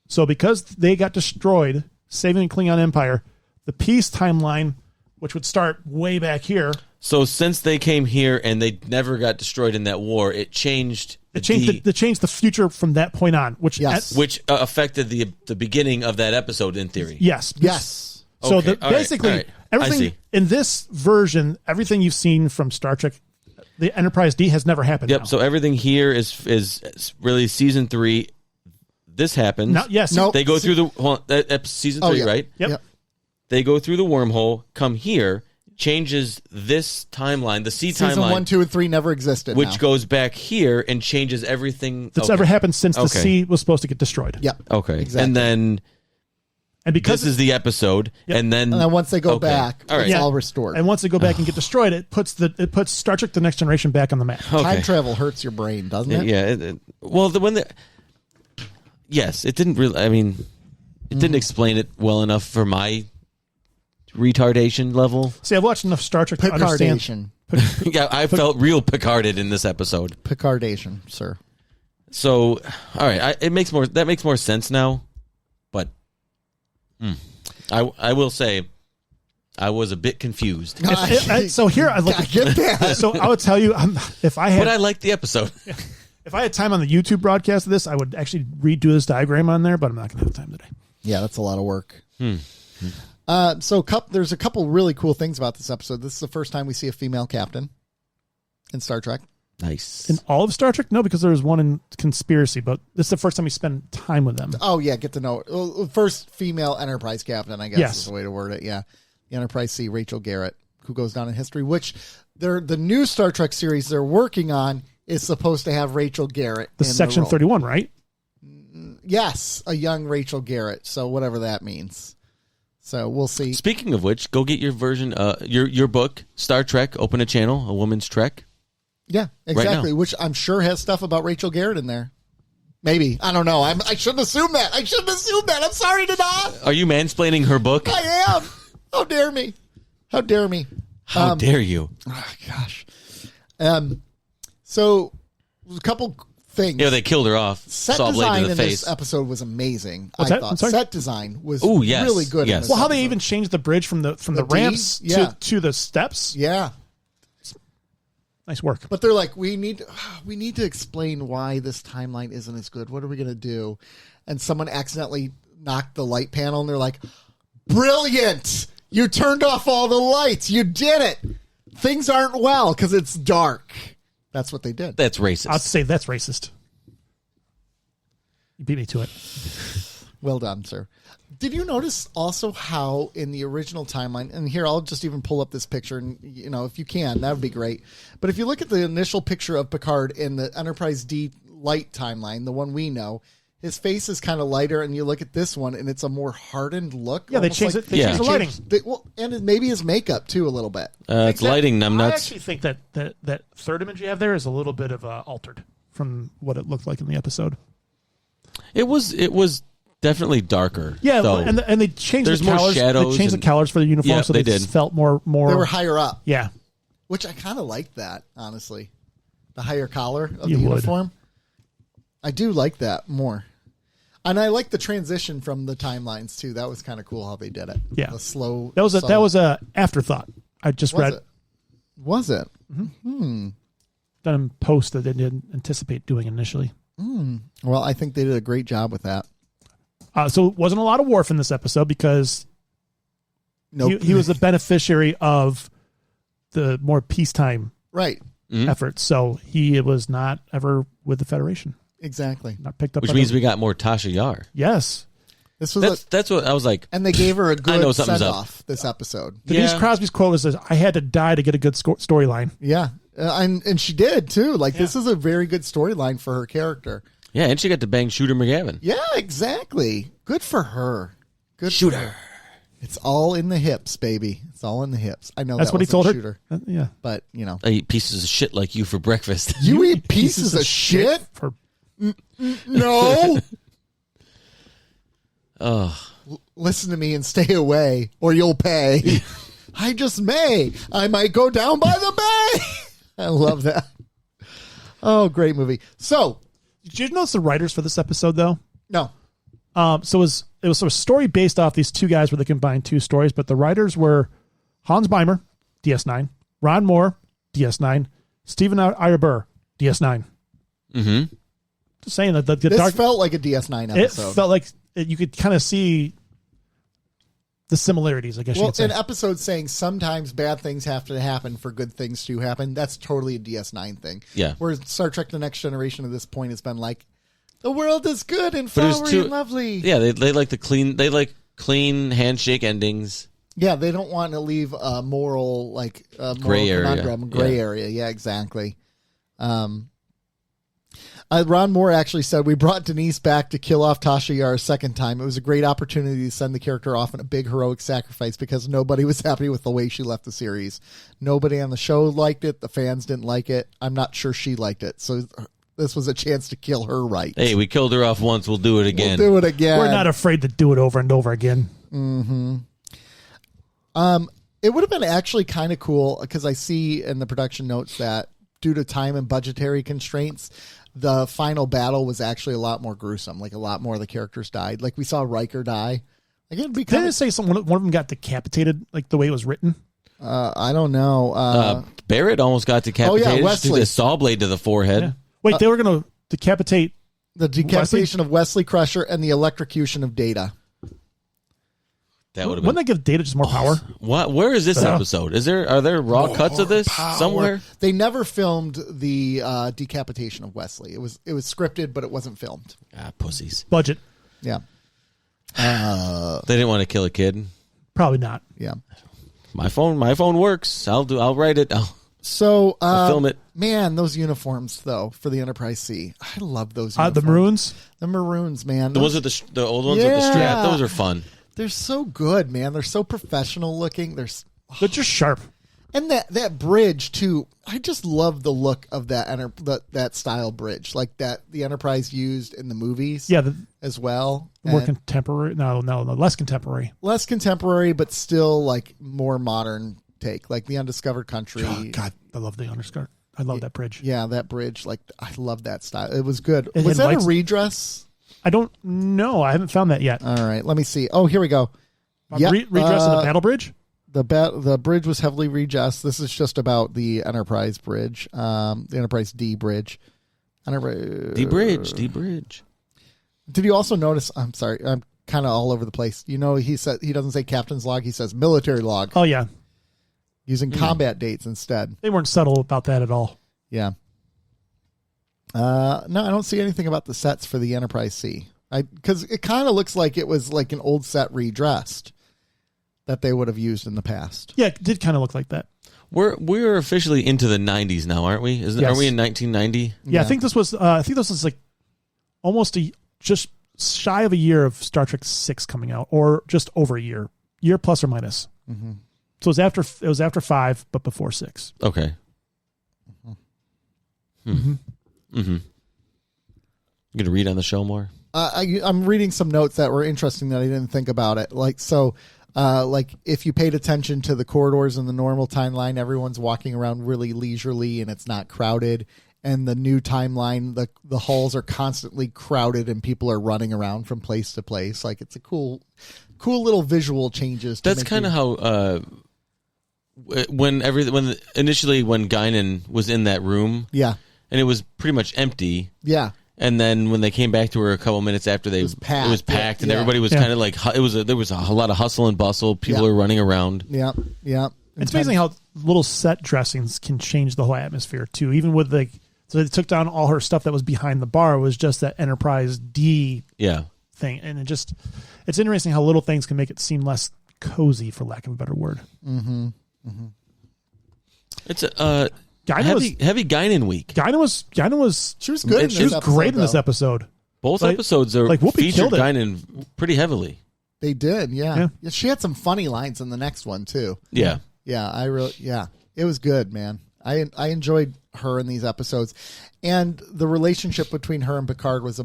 So because they got destroyed, saving the Klingon Empire, the peace timeline, which would start way back here, So since they came here and they never got destroyed in that war, it changed. it changed the future from that point on. Which Yes. which affected the beginning of that episode in theory. yes. yes, So Okay, all right, basically, all right. I everything see. in this version, everything you've seen from Star Trek, the Enterprise D has never happened. Yep. now. So everything here is really season 3. This happens. Yes. Nope. They go through season 3, yeah. right? Yep. They go through the wormhole, come here, changes this timeline, the C season timeline, 1, 2, and 3 never existed. which now. goes back here and changes everything That's okay. ever happened since the Okay. C was supposed to get destroyed. Yep. Okay. Exactly. And then And because this is the episode, Yep. and then once they go okay. back, all right. it's all restored. and once they go back and get destroyed, it puts Star Trek: The Next Generation back on the map. Okay. Time travel hurts your brain, doesn't it? Yeah. Well, yes, it didn't really. I mean, it Mm-hmm. didn't explain it well enough for my retardation level. See, I've watched enough Star Trek to understand. Picardation. Yeah, I felt real Picarded in this episode. Picardation, sir. So, all right, that makes more sense now. But I will say, I was a bit confused. So here, I I get that. So I would tell you, if I had But I liked the episode. if I had time on the YouTube broadcast of this, I would actually redo this diagram on there. But I'm not going to have time today. Yeah, that's a lot of work. So there's a couple really cool things about this episode. This is the first time we see a female captain in Star Trek. Nice. In all of Star Trek, no, because there was one in Conspiracy, but this is the first time we spend time with them. Oh, yeah, get to know it. Well, first female Enterprise captain, I guess Yes. is the way to word it. Yeah. The Enterprise C, Rachel Garrett, who goes down in history, which the new Star Trek series they're working on is supposed to have Rachel Garrett The in Section role. 31, right? Yes, a young Rachel Garrett. So whatever that means. So we'll see. Speaking of which, go get your version, your book, Star Trek, Open a Channel, A Woman's Trek. Yeah, exactly. now. Which I'm sure has stuff about Rachel Garrett in there. Maybe. I don't know. I shouldn't assume that. I'm sorry to not. Are you mansplaining her book? I am. How dare me? How dare me? How dare you? Oh, gosh. So a couple things. Yeah, they killed her off. Set Saw a blade design to the in face. this episode was amazing. What's I that? I'm thought sorry? set design was Ooh, yes, really good. yes. In this Well, how they episode. even changed the bridge from the The D? ramps Yeah. to the steps. Yeah. Nice work. But they're like, we need to explain why this timeline isn't as good. What are we going to do? And someone accidentally knocked the light panel, and they're like, brilliant! You turned off all the lights. You did it. Things aren't well because it's dark. That's what they did. That's racist. I'd say that's racist. You beat me to it. Well done, sir. Did you notice also how in the original timeline, and here I'll just even pull up this picture, and if you can, that would be great. But if you look at the initial picture of Picard in the Enterprise D light timeline, the one we know, his face is kind of lighter, and you look at this one, and it's a more hardened look. Yeah, they almost changed like- it. They changed the lighting. and maybe his makeup too a little bit. It's lighting I numbnuts. actually think that third image you have there is a little bit of altered from what it looked like in the episode. It was definitely darker. Yeah, though. and they changed There's the more colors. shadows They changed the and- colors for the uniform, Yeah, so they they did. felt more. They were higher up. Yeah, which I kind of like that, honestly. The higher collar of You the would. uniform. I do like that more. And I like the transition from the timelines, too. That was kind of cool how they did it. Yeah. The slow. That was a afterthought. I just read. Was it? Done in post that they didn't anticipate doing initially. Well, I think they did a great job with that. So it wasn't a lot of Worf in this episode because Nope. he was the beneficiary of the more peacetime Right. efforts. So he was not ever with the Federation. Exactly. Not picked up. Which by means the- we got more Tasha Yar. yes. This was That's what I was like. and they gave her a I know good something's send up. off this episode. Denise Yeah. Crosby's quote was, "I had to die to get a good storyline." Yeah. And she did, too. Like, this is a very good storyline for her character. Yeah, and she got to bang Shooter McGavin. Yeah, exactly. Good for her. Good Shooter. For her. It's all in the hips, baby. It's all in the hips. I know That's that what he wasn't told her. Shooter, Yeah. but, you know. I eat pieces of shit like you for breakfast. You eat pieces of shit? For No. Oh, Listen to me and stay away, or you'll pay. I just may. I might go down by the bay. I love that. Oh, great movie. So, did you notice the writers for this episode though? no. So it was a story based off these two guys where they combined two stories, but the writers were Hans Beimer, DS9, Ron Moore, DS9, Stephen Ira DS9. mm-hmm. Just saying that the This dark felt like a DS9 it episode. felt like you could kind of see the similarities, I guess you Well, could say. an episode saying sometimes bad things have to happen for good things to happen. That's totally a DS9 thing. Yeah. Where Star Trek The Next Generation at this point has been like, the world is good and But it was flowery too- and lovely. Yeah, they like the clean. They like clean handshake endings. Yeah, they don't want to leave a moral, like, moral Gray area. conundrum, gray Yeah. area. Yeah, exactly. Ron Moore actually said, we brought Denise back to kill off Tasha Yar a second time. It was a great opportunity to send the character off in a big heroic sacrifice because nobody was happy with the way she left the series. Nobody on the show liked it. The fans didn't like it. I'm not sure she liked it. So this was a chance to kill her right. Hey, we killed her off once. We'll do it We'll again. do it again. We're not afraid to do it over and over again. It would have been actually kind of cool because I see in the production notes that due to time and budgetary constraints, the final battle was actually a lot more gruesome. Like a lot more of the characters died. Like we saw Riker die. Like it'd be Didn't kind it say one of them got decapitated, like the way it was written? I don't know. Barrett almost got decapitated. She Wesley. did a saw blade to the forehead. Yeah. Wait, they were going to decapitate. The decapitation of Wesley Crusher and the electrocution of Data. That would have Wouldn't been. that give Data just more power? What? Where is this episode? Are there raw cuts of this somewhere? They never filmed the decapitation of Wesley. It was scripted, but it wasn't filmed. Ah, pussies. Budget. Yeah. They didn't want to kill a kid. Probably not. Yeah. My phone works. I'll write it. So I'll film it. Man, those uniforms though for the Enterprise C, I love those. The Uniforms. Maroons. The Maroons, man. The ones with the old ones with the Yeah. strap. Those are fun. They're so good, man. They're so professional looking. They're just sharp. And that bridge too. I just love the look of that style bridge, like that the Enterprise used in the movies. Yeah, as well. more And contemporary. No, less contemporary. less contemporary, but still like more modern take, like the Undiscovered Country. Oh, God, I love the underskirt. I love that bridge. Yeah, that bridge. Like I love that style. It was good. It Was had that lights- a redress? I don't know. I haven't found that yet. All right, let me see. Oh, here we go. Yep, Redress of the battle bridge? The bridge was heavily redressed. This is just about the Enterprise bridge, the Enterprise D bridge. D bridge. Did you also notice? I'm sorry, I'm kind of all over the place. You know, he doesn't say captain's log. He says military log, Oh, yeah. using combat dates instead. They weren't subtle about that at all. Yeah. No, I don't see anything about the sets for the Enterprise C. Because it kind of looks like it was like an old set redressed that they would have used in the past. Yeah, it did kind of look like that. We're officially into the 90s now, aren't we? Yes. Are we in 1990? Yeah, I think this was like almost just shy of a year of Star Trek 6 coming out, or just over a year plus or minus. Mm-hmm. So it was after 5, but before 6. Okay. You gonna read on the show more? I'm reading some notes that were interesting that I didn't think about it. Like, so Like if you paid attention to the corridors in the normal timeline, everyone's walking around really leisurely and it's not crowded. And the new timeline, the halls are constantly crowded and people are running around from place to place. Like it's a cool little visual changes. That's kind of how when initially when Guinan was in that room, yeah, and it was pretty much empty, yeah. And then when they came back to her a couple minutes after it was packed, and everybody was kind of like there was a lot of hustle and bustle. People were running around. Yeah, yeah. It's amazing how little set dressings can change the whole atmosphere too. Even with so they took down all her stuff that was behind the bar. It was just that Enterprise D thing, and it's interesting how little things can make it seem less cozy, for lack of a better word. Mm-hmm. Mm-hmm. It's a heavy Guinan week. Guinan was she was good. She was great in this episode. Both episodes are featured Guinan pretty heavily. They did, yeah. She had some funny lines in the next one too. Yeah. It was good, man. I enjoyed her in these episodes, and the relationship between her and Picard was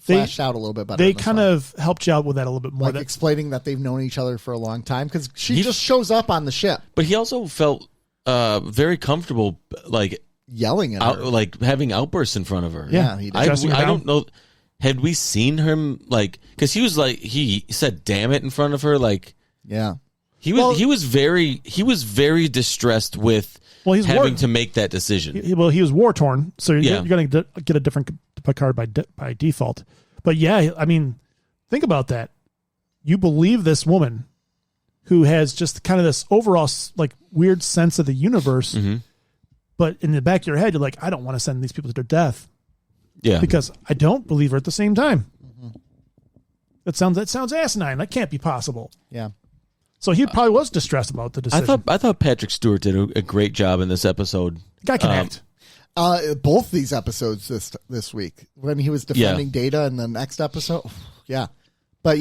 flashed out a little bit better. They kind of helped you out with that a little bit more, explaining that they've known each other for a long time because she just shows up on the ship. But he also felt very comfortable, like yelling at her, like having outbursts in front of her. Yeah, he did. I don't know. Had we seen him because he was he said "damn it" in front of her, yeah. He was very distressed with having to make that decision. He was war torn, so you're going to get a different Picard by default. But yeah, I mean, think about that. You believe this woman who has just kind of this overall weird sense of the universe, but in the back of your head, you're like, I don't want to send these people to their death. Yeah, because I don't believe her at the same time. That sounds asinine. That can't be possible. Yeah. So he probably was distressed about the decision. I thought Patrick Stewart did a great job in this episode. Guy can act. Both these episodes this week when he was defending Data in the next episode. Yeah. But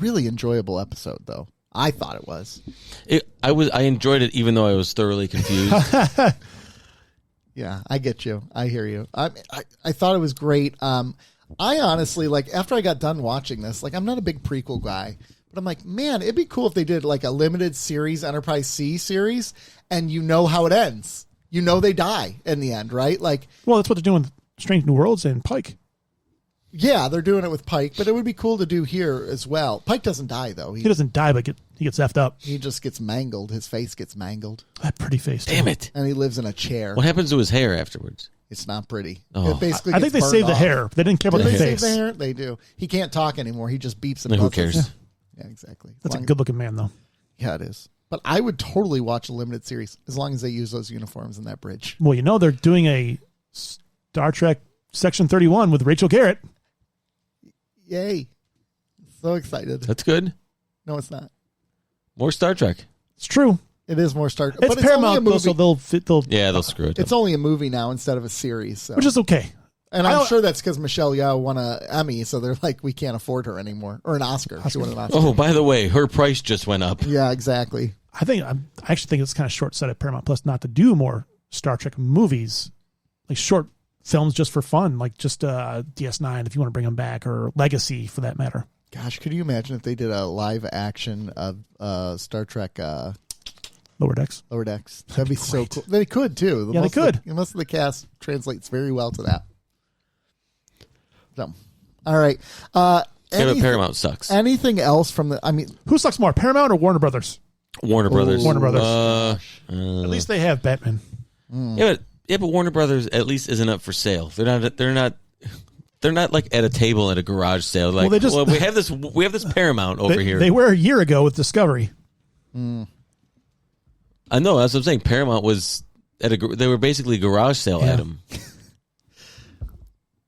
really enjoyable episode though. I thought it was. I enjoyed it even though I was thoroughly confused. Yeah, I get you. I hear you. I thought it was great. I honestly after I got done watching this, I'm not a big prequel guy. But I'm like, man, it'd be cool if they did a limited series, Enterprise C series, and how it ends. They die in the end, right? Well, that's what they're doing with Strange New Worlds and Pike. Yeah, they're doing it with Pike, but it would be cool to do here as well. Pike doesn't die, though. He doesn't die, but he gets effed up. He just gets mangled. His face gets mangled. That pretty face. Damn it. And he lives in a chair. What happens to his hair afterwards? It's not pretty. Oh. It basically I think they saved the hair. They didn't care about the face. They save the hair? They do. He can't talk anymore. He just beeps and who cares? Yeah, exactly. That's a good-looking man, though. Yeah, it is. But I would totally watch a limited series as long as they use those uniforms in that bridge. Well, they're doing a Star Trek Section 31 with Rachel Garrett. Yay. So excited. That's good. No, it's not. More Star Trek. It's true. It is more Star Trek. It's Paramount, though, so they'll screw it. It's only a movie now instead of a series. So. Which is okay. And I'm sure that's because Michelle Yeoh won an Emmy, so they're like, we can't afford her anymore. Or an Oscar. She won an Oscar. Oh, by the way, her price just went up. Yeah, exactly. I actually think it's kind of short-sighted at Paramount Plus not to do more Star Trek movies, short films just for fun, just DS9 if you want to bring them back, or Legacy for that matter. Gosh, could you imagine if they did a live action of Star Trek Lower Decks? Lower Decks. That'd be so cool. They could, too. They could. Most of the cast translates very well to that. So, all right. But Paramount sucks. Anything else from who sucks more, Paramount or Warner Brothers? Warner Brothers. Warner Brothers. At least they have Batman. Yeah, but Warner Brothers at least isn't up for sale. They're not at a table at a garage sale. We have this Paramount over here. They were a year ago with Discovery. I know. That's what I'm saying. Paramount was they were basically garage sale item.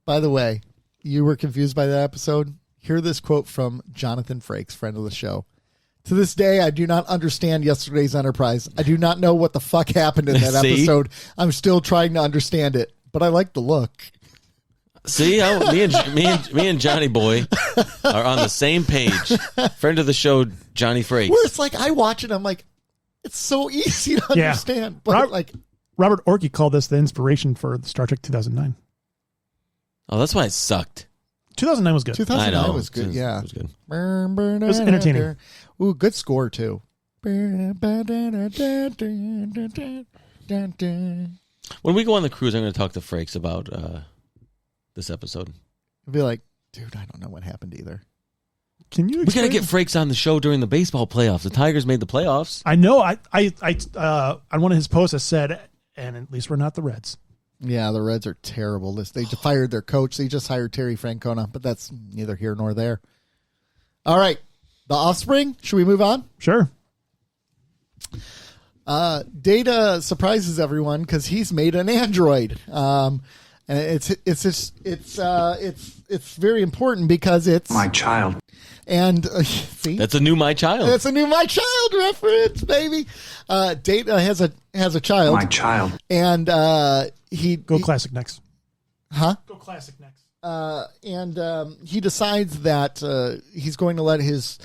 By the way, you were confused by that episode? Hear this quote from Jonathan Frakes, friend of the show. To this day, I do not understand yesterday's Enterprise. I do not know what the fuck happened in that episode. I'm still trying to understand it, but I like the look. See how me and Johnny Boy are on the same page. Friend of the show, Johnny Frakes. Where it's I watch it, I'm like, it's so easy to understand. But Robert Orci called this the inspiration for Star Trek 2009. Oh, that's why it sucked. 2009 was good. 2009 I know. was good. Yeah, It was good. It was entertaining. Ooh, good score too. When we go on the cruise, I'm going to talk to Frakes about this episode. I'd be like, dude, I don't know what happened either. Can you? We got to explain? get Frakes on the show during the baseball playoffs. The Tigers made the playoffs. I know. I on one of his posts, I said, and at least we're not the Reds. Yeah, the Reds are terrible. They fired their coach. They just hired Terry Francona, but that's neither here nor there. All right, The Offspring. Should we move on? Sure. Data surprises everyone because he's made an android, and it's very important because it's My child. and see That's a new My Child. that's a new My Child reference, baby. Data has a child, My child. and Go he classic next. huh? Go classic next. And he decides that he's going to let his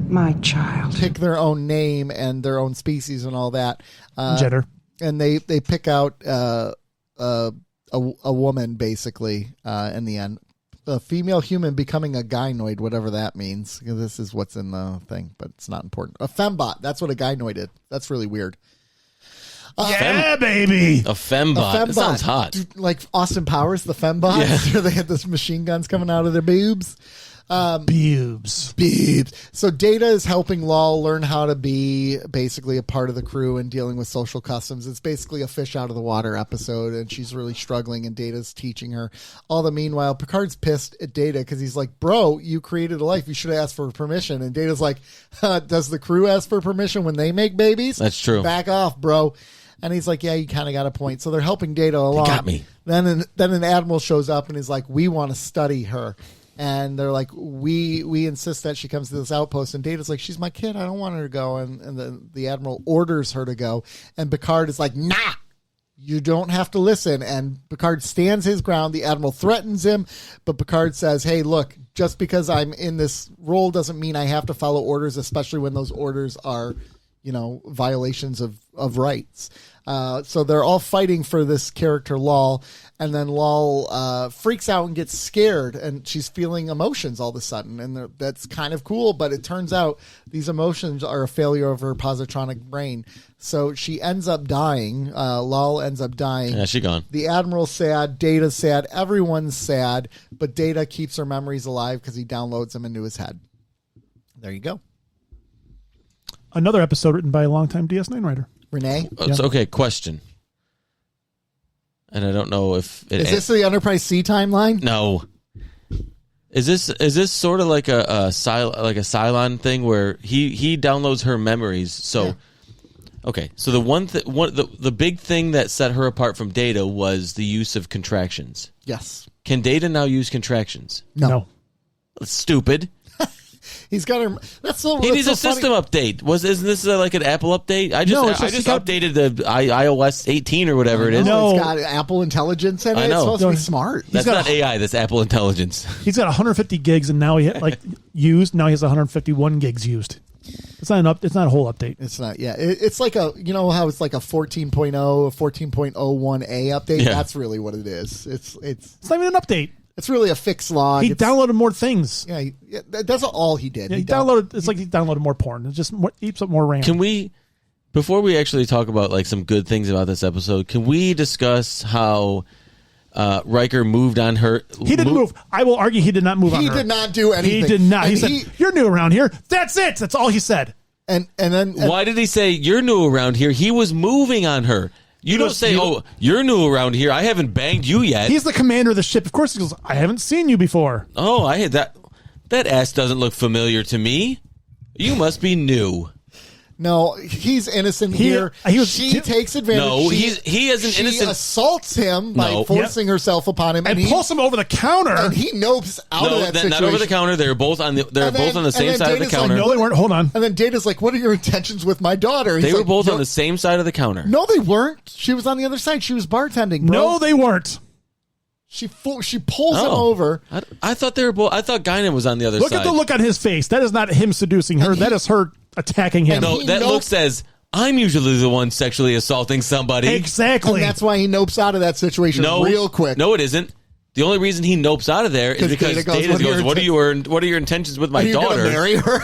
My child. pick their own name and their own species and all that. Gender. And they pick out a woman basically in the end, a female human becoming a gynoid, whatever that means. This is what's in the thing, but it's not important. A fembot. That's what a gynoid is. That's really weird. Yeah, baby. A fembot. That sounds hot. Dude, like Austin Powers, the fembots, where they had this machine guns coming out of their boobs. Boobs. So Data is helping Lal learn how to be basically a part of the crew and dealing with social customs. It's basically a fish out of the water episode, and she's really struggling, and Data's teaching her. All the meanwhile, Picard's pissed at Data because he's like, bro, you created a life. You should have asked for permission. And Data's like, does the crew ask for permission when they make babies? That's true. Back off, bro. And he's like, yeah, you kind of got a point. So they're helping Data along. got me. Then an admiral shows up and is like, we want to study her. And they're like, we insist that she comes to this outpost. And Data's like, she's my kid. I don't want her to go. And the admiral orders her to go. And Picard is like, nah, you don't have to listen. And Picard stands his ground. The admiral threatens him. But Picard says, hey, look, just because I'm in this role doesn't mean I have to follow orders, especially when those orders are, violations of rights. So they're all fighting for this character, Lal. And then Lal freaks out and gets scared, and she's feeling emotions all of a sudden. And that's kind of cool, but it turns out these emotions are a failure of her positronic brain. So she ends up dying. Lal ends up dying. Yeah, she gone. The Admiral's sad. Data's sad. Everyone's sad. But Data keeps her memories alive because he downloads them into his head. There you go. Another episode written by a longtime DS9 writer. Renee? Okay, question. And I don't know if Is this the Enterprise C timeline? No. Is this sort of like a Cylon thing where he downloads her memories? So, Yeah. Okay, so the big thing that set her apart from Data was the use of contractions. Yes. Can Data now use contractions? No. That's stupid. He's got her. That's so. He that's needs so a funny. system update. Isn't this like an Apple update? I No, it's just just he got- updated the iOS 18 or whatever it is. No. It's got Apple Intelligence in it. I know. It's supposed to be No, smart. That's got not AI. That's Apple Intelligence. He's got 150 gigs, and now he used. Now he has 151 gigs used. It's not It's not a whole update. It's not. Yeah, it's like how it's like a 14.0, a 14.01a update. Yeah. That's really what it is. It's It's not even an update. it's really a fixed log. He It's- downloaded more things. Yeah, that's all he did. Yeah, he downloaded. It's like he downloaded more porn. It's just eats up more RAM. Can we, before we actually talk about like some good things about this episode, can we discuss how Riker moved on her? He didn't move. I will argue he did not move on He her. did not do anything. He did not. He And said, "You're new around here." That's it. That's all he said. and then Why did he say you're new around here? He was moving on her. You don't say, "Oh, you're new around here. I haven't banged you yet." He's the commander of the ship. Of course, he goes, "I haven't seen you before." Oh, I had that. That ass doesn't look familiar to me. You must be new. No, he's innocent here. She takes advantage. No, he is an she innocent. assaults him by No. forcing herself upon him, And pulls him over the counter. and he nopes out of No, that situation. not over the counter. They're both on the. They're And both then- on the same and then side of the Data's like, counter. No, they weren't. Hold on. And then Data's like, "What are your intentions with my daughter?" He's They were like, both on "You're-" the same side of the counter. No, they weren't. She was on the other side. She was bartending. Bro. No, they weren't. She pulls him Oh. over. I thought they were both. I thought Guinan was on the other Look side. at the look on his face. That is not him seducing her. That is her attacking him. No, he that knows- look says I'm usually the one sexually assaulting somebody. Exactly. And that's why he nopes out of that situation No, real quick. No, it isn't. The only reason he nopes out of there is because Data goes, "What are your intentions with my daughter? Gonna marry her?"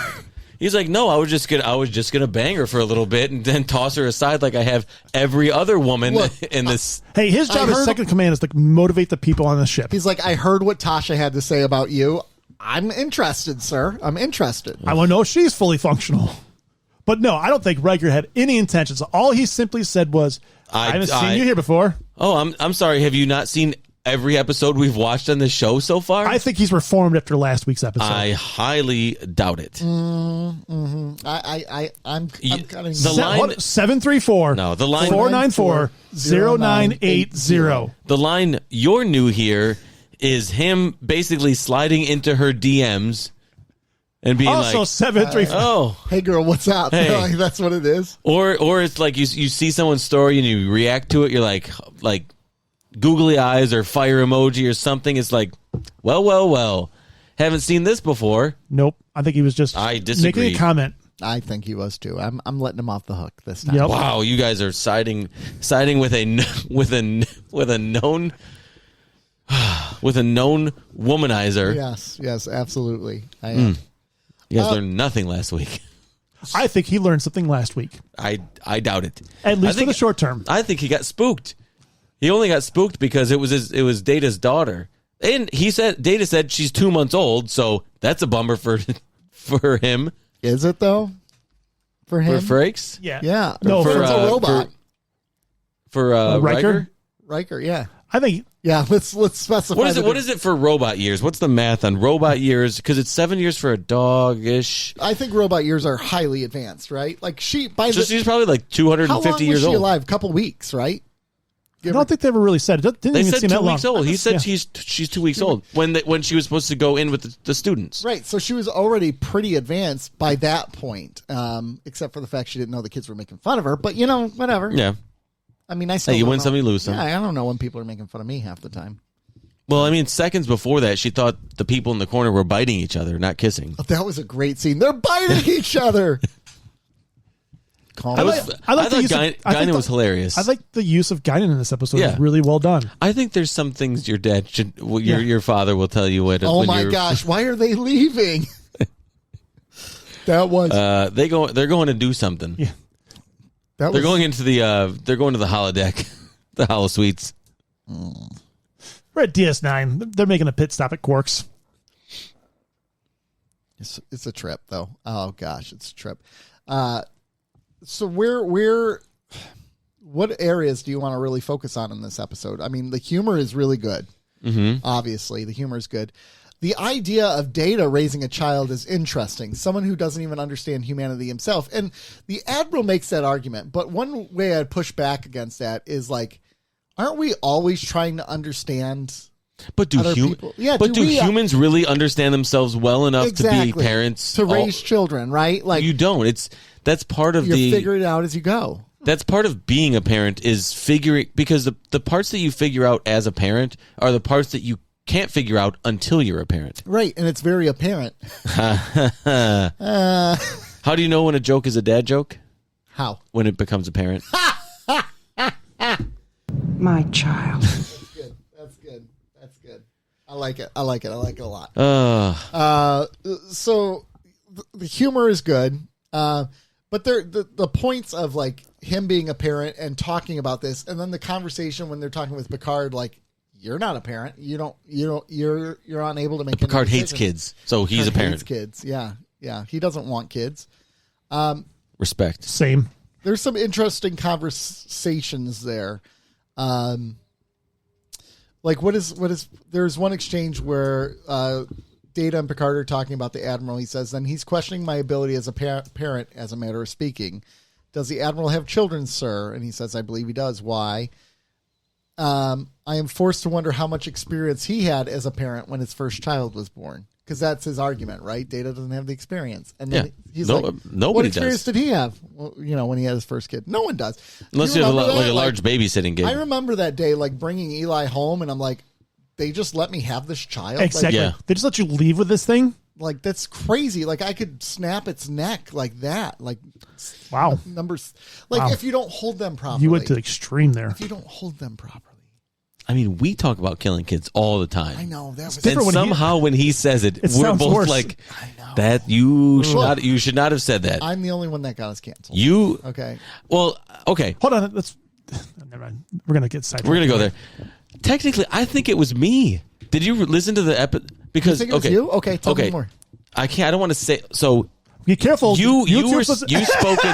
He's like, "No, I was just gonna bang her for a little bit and then toss her aside like I have every other woman in this." Hey, his job as second command is to motivate the people on the ship. He's like, "I heard what Tasha had to say about you. I'm interested, sir. I'm interested. I want to know if she's fully functional." But no, I don't think Riker had any intentions. All he simply said was, I haven't seen you here before. Oh, I'm sorry. Have you not seen every episode we've watched on this show so far? I think he's reformed after last week's episode. I highly doubt it. I'm cutting the line 734. No, the line 494-0980. The line "you're new here" is him basically sliding into her DMs and being also like, 734. "Oh, hey girl, what's up?" Hey. Like, that's what it is. Or it's like you see someone's story and you react to it. You're like googly eyes or fire emoji or something. It's like, well. Haven't seen this before. Nope. I think he was just disagree. making a comment. I think he was too. I'm letting him off the hook this time. Yep. Wow, you guys are siding with a known womanizer. Yes, absolutely. I am. You guys learned nothing last week. I think he learned something last week. I doubt it. At least for the short term. I think he got spooked. He only got spooked because it was Data's daughter. And Data said she's 2 months old, so that's a bummer for him. Is it though? For him? For Frakes? Yeah. No, for a robot. For Riker? Riker, yeah. I think. Yeah, let's specify. What is it for robot years? What's the math on robot years? Because it's 7 years for a dog-ish. I think robot years are highly advanced, right? Like she's probably like 250 years old. How long was she alive? A couple weeks, right? I don't think they ever really said it. Didn't They even said seem 2 that weeks long. old. He said she's 2 weeks old when she was supposed to go in with the students. Right, so she was already pretty advanced by that point, except for the fact she didn't know the kids were making fun of her. But whatever. Yeah. I mean, I still you don't win know. some, you lose some. Yeah, I don't know when people are making fun of me half the time. Well, I mean, seconds before that, she thought the people in the corner were biting each other, not kissing. Oh, that was a great scene. They're biting each other. I thought Guinan was hilarious. I like the use of Guinan in this episode. Yeah. It was really well done. I think there's some things your dad your father will tell you when. Oh my gosh! Why are they leaving? That was they're going to do something. Yeah. They're going to the holodeck, the holo suites. We're at DS9. They're making a pit stop at Quark's. It's a trip, though. Oh gosh, it's a trip. So what areas do you want to really focus on in this episode? I mean, the humor is really good. Mm-hmm. Obviously, the humor is good. The idea of Data raising a child is interesting. Someone who doesn't even understand humanity himself. And the Admiral makes that argument. But one way I'd push back against that is like, aren't we always trying to understand? But do humans really understand themselves well enough to be parents to raise children? Right? Like you don't. That's part of you're figuring it out as you go. That's part of being a parent is figuring, because the parts that you figure out as a parent are the parts that you can't figure out until you're a parent. Right, and it's very apparent. How do you know when a joke is a dad joke? How? When it becomes apparent. My child. That's good. I like it a lot. So the humor is good. But the points of like him being a parent and talking about this, and then the conversation when they're talking with Picard, like, you're not a parent. You're unable to make. Picard hates kids, so he's a parent. Hates kids, yeah. He doesn't want kids. Respect. Same. There's some interesting conversations there. Like what is there's one exchange where Data and Picard are talking about the Admiral. He says, then he's questioning my ability as a parent, as a matter of speaking. Does the Admiral have children, sir? And he says, I believe he does. Why? I am forced to wonder how much experience he had as a parent when his first child was born. Because that's his argument, right? Data doesn't have the experience. And then he's like, what experience did he have? Well, when he had his first kid? No one does. Unless you have a large babysitting gig. I remember that day, like bringing Eli home, and I'm like, they just let me have this child? Exactly. Like, they just let you leave with this thing? Like, that's crazy. Like, I could snap its neck like that. Like, wow. Numbers. Like, if you don't hold them properly. You went to the extreme there. If you don't hold them properly. I mean, we talk about killing kids all the time. I know that was different And when somehow when he says it, we're sounds both worse. like, that you should not have said that. I'm the only one that got us canceled. You Okay. Well, okay. Hold on. Let's. Never mind. We're gonna get sidetracked. We're gonna go there. Technically, I think it was me. Did you listen to the episode? Because You think it was you? Okay, tell me more. I can't. I don't want to say. So Be careful. you YouTube's spoken.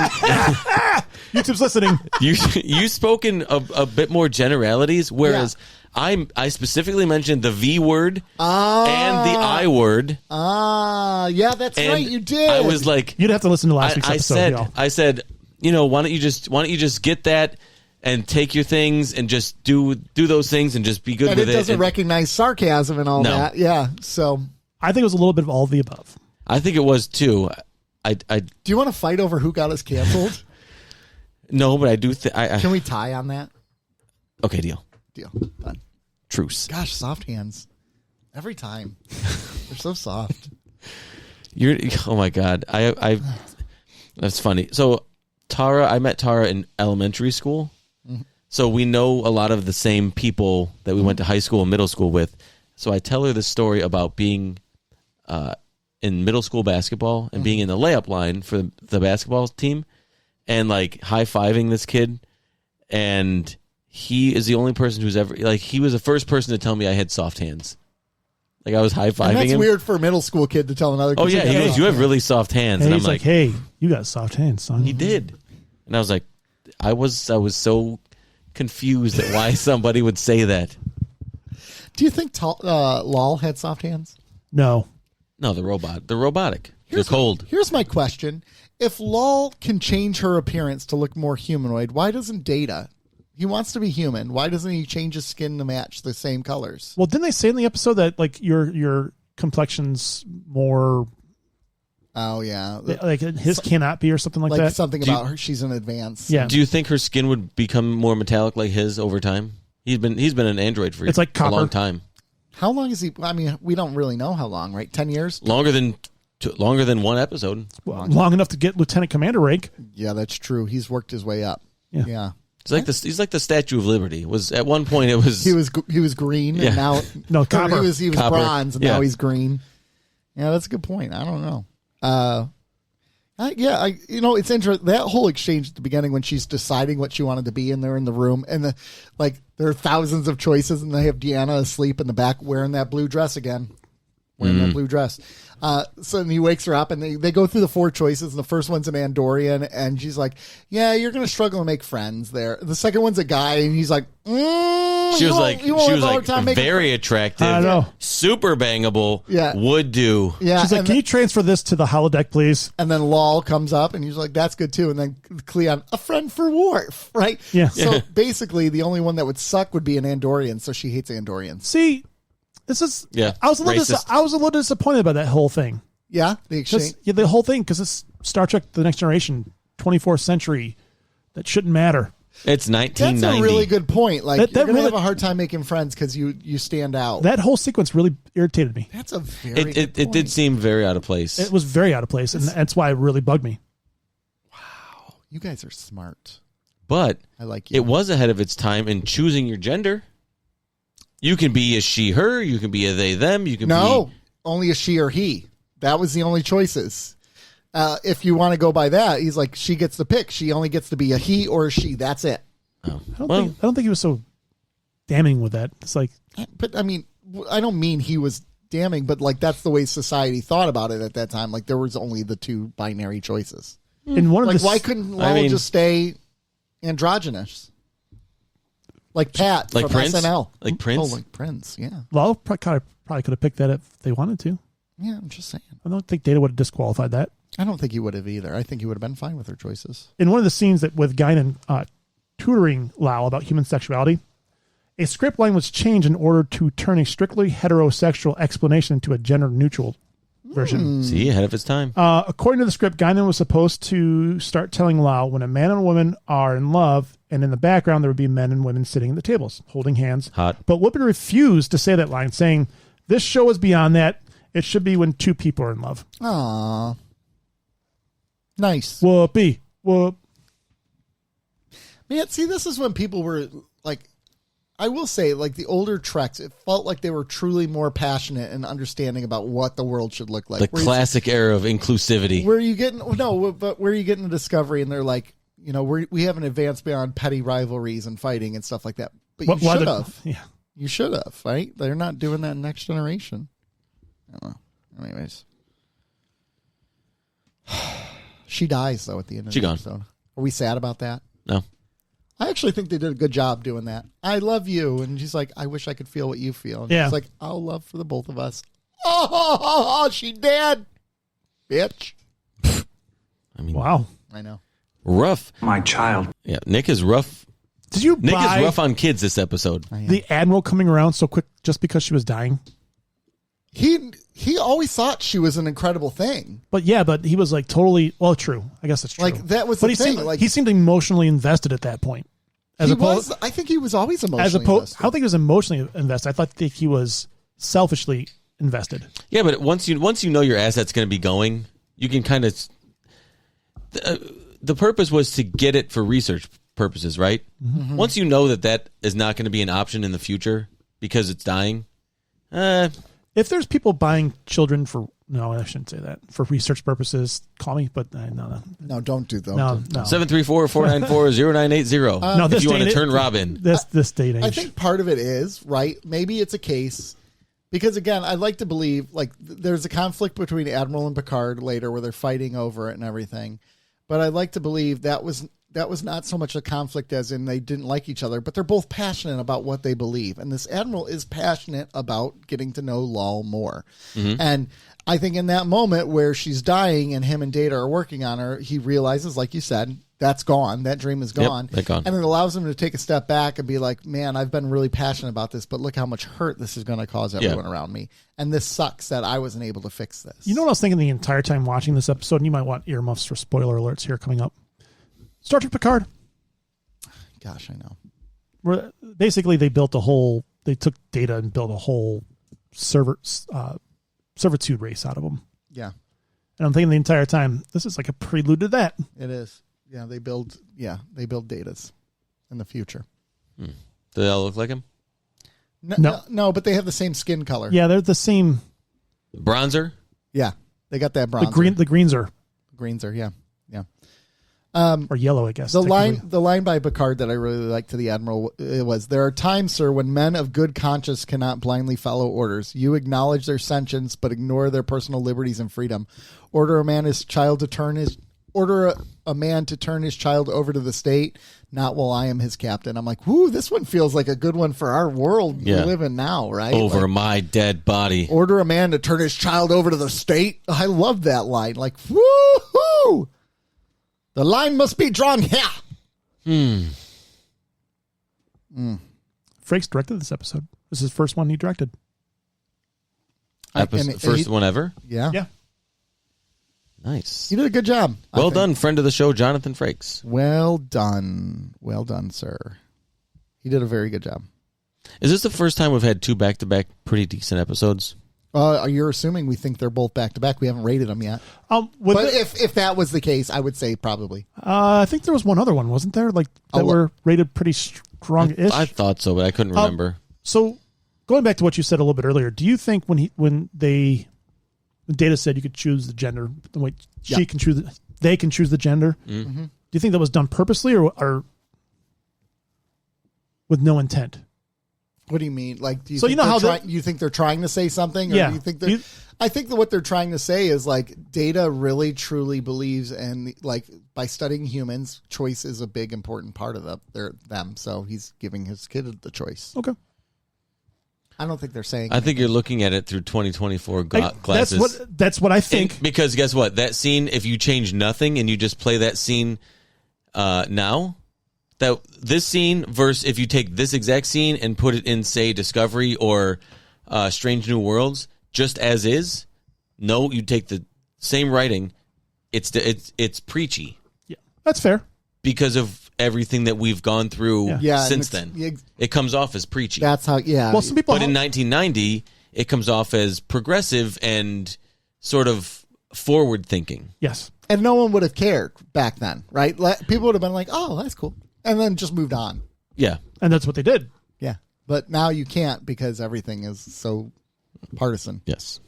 YouTube's listening. you spoken a bit more generalities, whereas I specifically mentioned the V word and the I word. Yeah, that's And right. You did. I was like, You'd have to listen to last week's episode. y'all. I said, why don't you just get that and take your things and just do those things and just be good and with it it. doesn't And recognize sarcasm and all No. that. Yeah. So, I think it was a little bit of all of the above. I think it was too. I do you want to fight over who got us canceled? no, but I do. Can we tie on that? Okay, deal. Done. Truce. Gosh, soft hands. Every time. They're so soft. Oh my god. I that's funny. So I met Tara in elementary school. Mm-hmm. So we know a lot of the same people that we went to high school and middle school with. So I tell her this story about being in middle school basketball and being in the layup line for the basketball team and like high-fiving this kid. And he is the only person who's ever, like, he was the first person to tell me I had soft hands. Like, I was high-fiving And that's him. weird for a middle school kid to tell another kid. Oh, yeah. to He get goes, soft you have hands. really soft hands. And And I'm he's like, hey, you got soft hands, son. he did. And I was like, I was so confused at why somebody would say that. Do you think Lol had soft hands? No. No, the robotic. They're cold. Here's my question. If Lol can change her appearance to look more humanoid, why doesn't Data? He wants to be human. Why doesn't he change his skin to match the same colors? Well, didn't they say in the episode that like your complexion's more Oh, yeah. like his cannot be or something like that? Something about her. She's in advance. Yeah. Do you think her skin would become more metallic like his over time? He's been an android for It's like a copper. long time. How long is he? I mean, we don't really know how long, right? 10 years? Longer than one episode. Well, long enough to get lieutenant commander rank. Yeah, that's true. He's worked his way up. Yeah. Yeah. He's like the Statue of Liberty. Was at one point it was He was green, Yeah. and now No, copper. He was Copper. bronze, and Yeah. now he's green. Yeah, that's a good point. I don't know. It's interesting, that whole exchange at the beginning when she's deciding what she wanted to be, and they're in the room, and there are thousands of choices, and they have Deanna asleep in the back wearing that blue dress again. That blue dress. So then he wakes her up, and they go through the 4 choices, and the first one's an Andorian, and she's like, yeah, you're going to struggle to make friends there. The second one's a guy, and he's like, she was like very attractive. I know. Super bangable. Yeah. Would do. Yeah, She's like, and can you transfer this to the holodeck, please? And then Lol comes up, and he's like, that's good too. And then Cleon, a friend for Worf, right? Yeah. So basically, the only one that would suck would be an Andorian, so she hates Andorians. See, this is I was a racist. little disappointed by that whole thing. Yeah, the exchange. The whole thing, because it's Star Trek: The Next Generation, 24th century. That shouldn't matter. It's 1990. That's a really good point. Like, That you're going to really- have a hard time making friends because you stand out. That whole sequence really irritated me. That's a very good It point. did seem very out of place. It was very out of place, and that's why it really bugged me. You guys are smart. But I like you. it was ahead of its time in choosing your gender. You can be a she, her. You can be a they, them. You can No, only a she or he. That was the only choices. If you want to go by that, he's like, she gets the pick. She only gets to be a he or a she. That's it. be. Oh. I don't think he was so damning with that. It's like, But I mean, I don't mean he was damning, but like that's the way society thought about it at that time. Like there was only the 2 binary choices. in one of Like the why couldn't Lalo just stay androgynous? Like Pat Like from Prince? SNL. Like Prince? Oh, like Prince, yeah. Lalo probably could have picked that if they wanted to. Yeah, I'm just saying. I don't think Data would have disqualified that. I don't think he would have either. I think he would have been fine with her choices. In one of the scenes that with Guinan tutoring Lau about human sexuality, a script line was changed in order to turn a strictly heterosexual explanation into a gender-neutral version. See, ahead of its time. According to the script, Guinan was supposed to start telling Lau when a man and a woman are in love, and in the background there would be men and women sitting at the tables, holding hands. Hot. But Whoopi refused to say that line, saying, "This show is beyond that. It should be when 2 people are in love." Aw. Nice. Whoopi. Whoop. Man, see, this is when people were like, I will say, like the older Treks, it felt like they were truly more passionate and understanding about what the world should look like. The classic era of inclusivity. Where you getting where you getting the Discovery, and they're like, we haven't advanced beyond petty rivalries and fighting and stuff like that. But you should have. Yeah, you should have. Right? They're not doing that in Next Generation. I don't know. Anyways, she dies though at the end of the episode. Are we sad about that? No. I actually think they did a good job doing that. I love you. And she's like, I wish I could feel what you feel. And she's like, I'll love for the both of us. Oh, she dead. Bitch. I mean, wow. I know. Rough. My child. Yeah, Nick is rough. Did you Nick buy is rough on kids this episode. the Admiral coming around so quick just because she was dying? He always thought she was an incredible thing. But he was like totally, true. I guess that's true. Like that was but the he thing. Seemed, he seemed emotionally invested at that point. I think he was always emotionally invested. I don't think he was emotionally invested. I thought he was selfishly invested. Yeah, but once you know your asset's going to be going, you can kind of. The purpose was to get it for research purposes, right? Mm-hmm. Once you know that is not going to be an option in the future because it's dying. If there's people buying children no, I shouldn't say that, for research purposes, call me, but no. No, don't do that. No. 734-494-0980. No, if you want to turn Robin. This date age. I think part of it is, right, maybe it's a case, because again, I'd like to believe, like, there's a conflict between Admiral and Picard later where they're fighting over it and everything. But I'd like to believe that was not so much a conflict as in they didn't like each other, but they're both passionate about what they believe. And this Admiral is passionate about getting to know Lal more. Mm-hmm. And I think in that moment where she's dying and him and Data are working on her, he realizes, like you said, that's gone. That dream is gone. Yep, gone. And it allows him to take a step back and be like, man, I've been really passionate about this, but look how much hurt this is going to cause everyone around me. And this sucks that I wasn't able to fix this. You know what I was thinking the entire time watching this episode? And you might want earmuffs for spoiler alerts here coming up. Star Trek Picard. Gosh, I know. Where basically they took Data and built a whole servitude race out of them. Yeah. And I'm thinking the entire time, this is like a prelude to that. It is. Yeah, they build Datas in the future. Do they all look like him? No, but they have the same skin color. Yeah, they're the same. Bronzer? Yeah, they got that bronzer. The greens are. Yeah. Or yellow, I guess. The line by Picard that I really liked to the Admiral was, "There are times, sir, when men of good conscience cannot blindly follow orders. You acknowledge their sentience, but ignore their personal liberties and freedom. Order a man to turn his child over to the state, not while I am his captain." I'm like, whoo, this one feels like a good one for our world we live in now, right? Over my dead body. Order a man to turn his child over to the state. I love that line. Like, woo-hoo! The line must be drawn here. Frakes directed this episode. This is the first one he directed. First one ever? Yeah. Yeah. Nice. You did a good job. Well done, friend of the show, Jonathan Frakes. Well done, sir. He did a very good job. Is this the first time we've had two back-to-back pretty decent episodes? You're assuming we think they're both back-to-back. We haven't rated them yet. But if that was the case, I would say probably. I think there was one other one, wasn't there? Like that were rated pretty strong-ish. I thought so, but I couldn't remember. So going back to what you said a little bit earlier, do you think when Data said you could choose the gender, the way they can choose the gender? Mm-hmm. Do you think that was done purposely or with no intent? What do you mean? Like, do you so think you know how you think they're trying to say something? Or yeah. do you think I think that what they're trying to say is like Data really truly believes in like by studying humans, choice is a big important part of them. So he's giving his kid the choice. Okay. I don't think they're saying. I think you're looking at it through 2024 glasses. That's what I think. Because guess what? That scene, if you change nothing and you just play that scene now, that this scene versus if you take this exact scene and put it in, say, Discovery or Strange New Worlds, just as is. No, you take the same writing. It's preachy. Yeah, that's fair. Because of everything that we've gone through since then. It comes off as preachy. That's how, Well, some people but in 1990, it comes off as progressive and sort of forward thinking. Yes. And no one would have cared back then, right? People would have been like, oh, that's cool. And then just moved on. Yeah. And that's what they did. Yeah. But now you can't because everything is so partisan. Yes.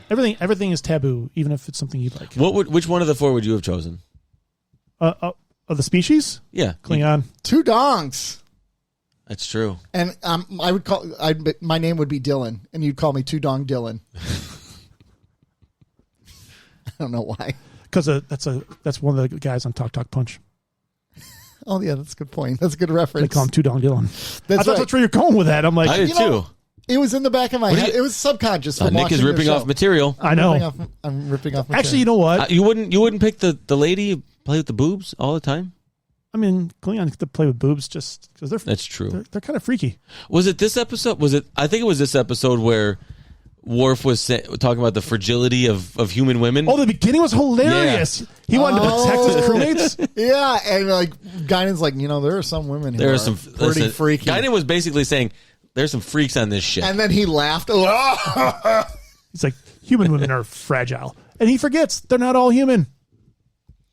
Everything is taboo, even if it's something you like. Which one of the four would you have chosen? Of the species? Yeah. Klingon. Two dongs. That's true. And my name would be Dylan, and you'd call me Two Dong Dylan. I don't know why. Because that's one of the guys on Talk Talk Punch. Oh yeah, that's a good point. That's a good reference. They call him Two Dong Dylan. I thought right. that's where you're going with that. I'm like, I did too. It was in the back of my head. It was subconscious. From Nick is watching ripping the show. off material. I know. I'm ripping off. Actually, you know what? You wouldn't pick the lady who play with the boobs all the time? I mean, Klingons get to play with boobs just because That's true. They're kind of freaky. Was it this episode? I think it was this episode where Worf was talking about the fragility of human women. Oh, the beginning was hilarious. Yeah. He wanted to protect his crewmates. Yeah, and like Guinan's like, there are some women who are pretty freaky. Guinan was basically saying there's some freaks on this ship. And then he laughed. He's like, human women are fragile. And he forgets they're not all human.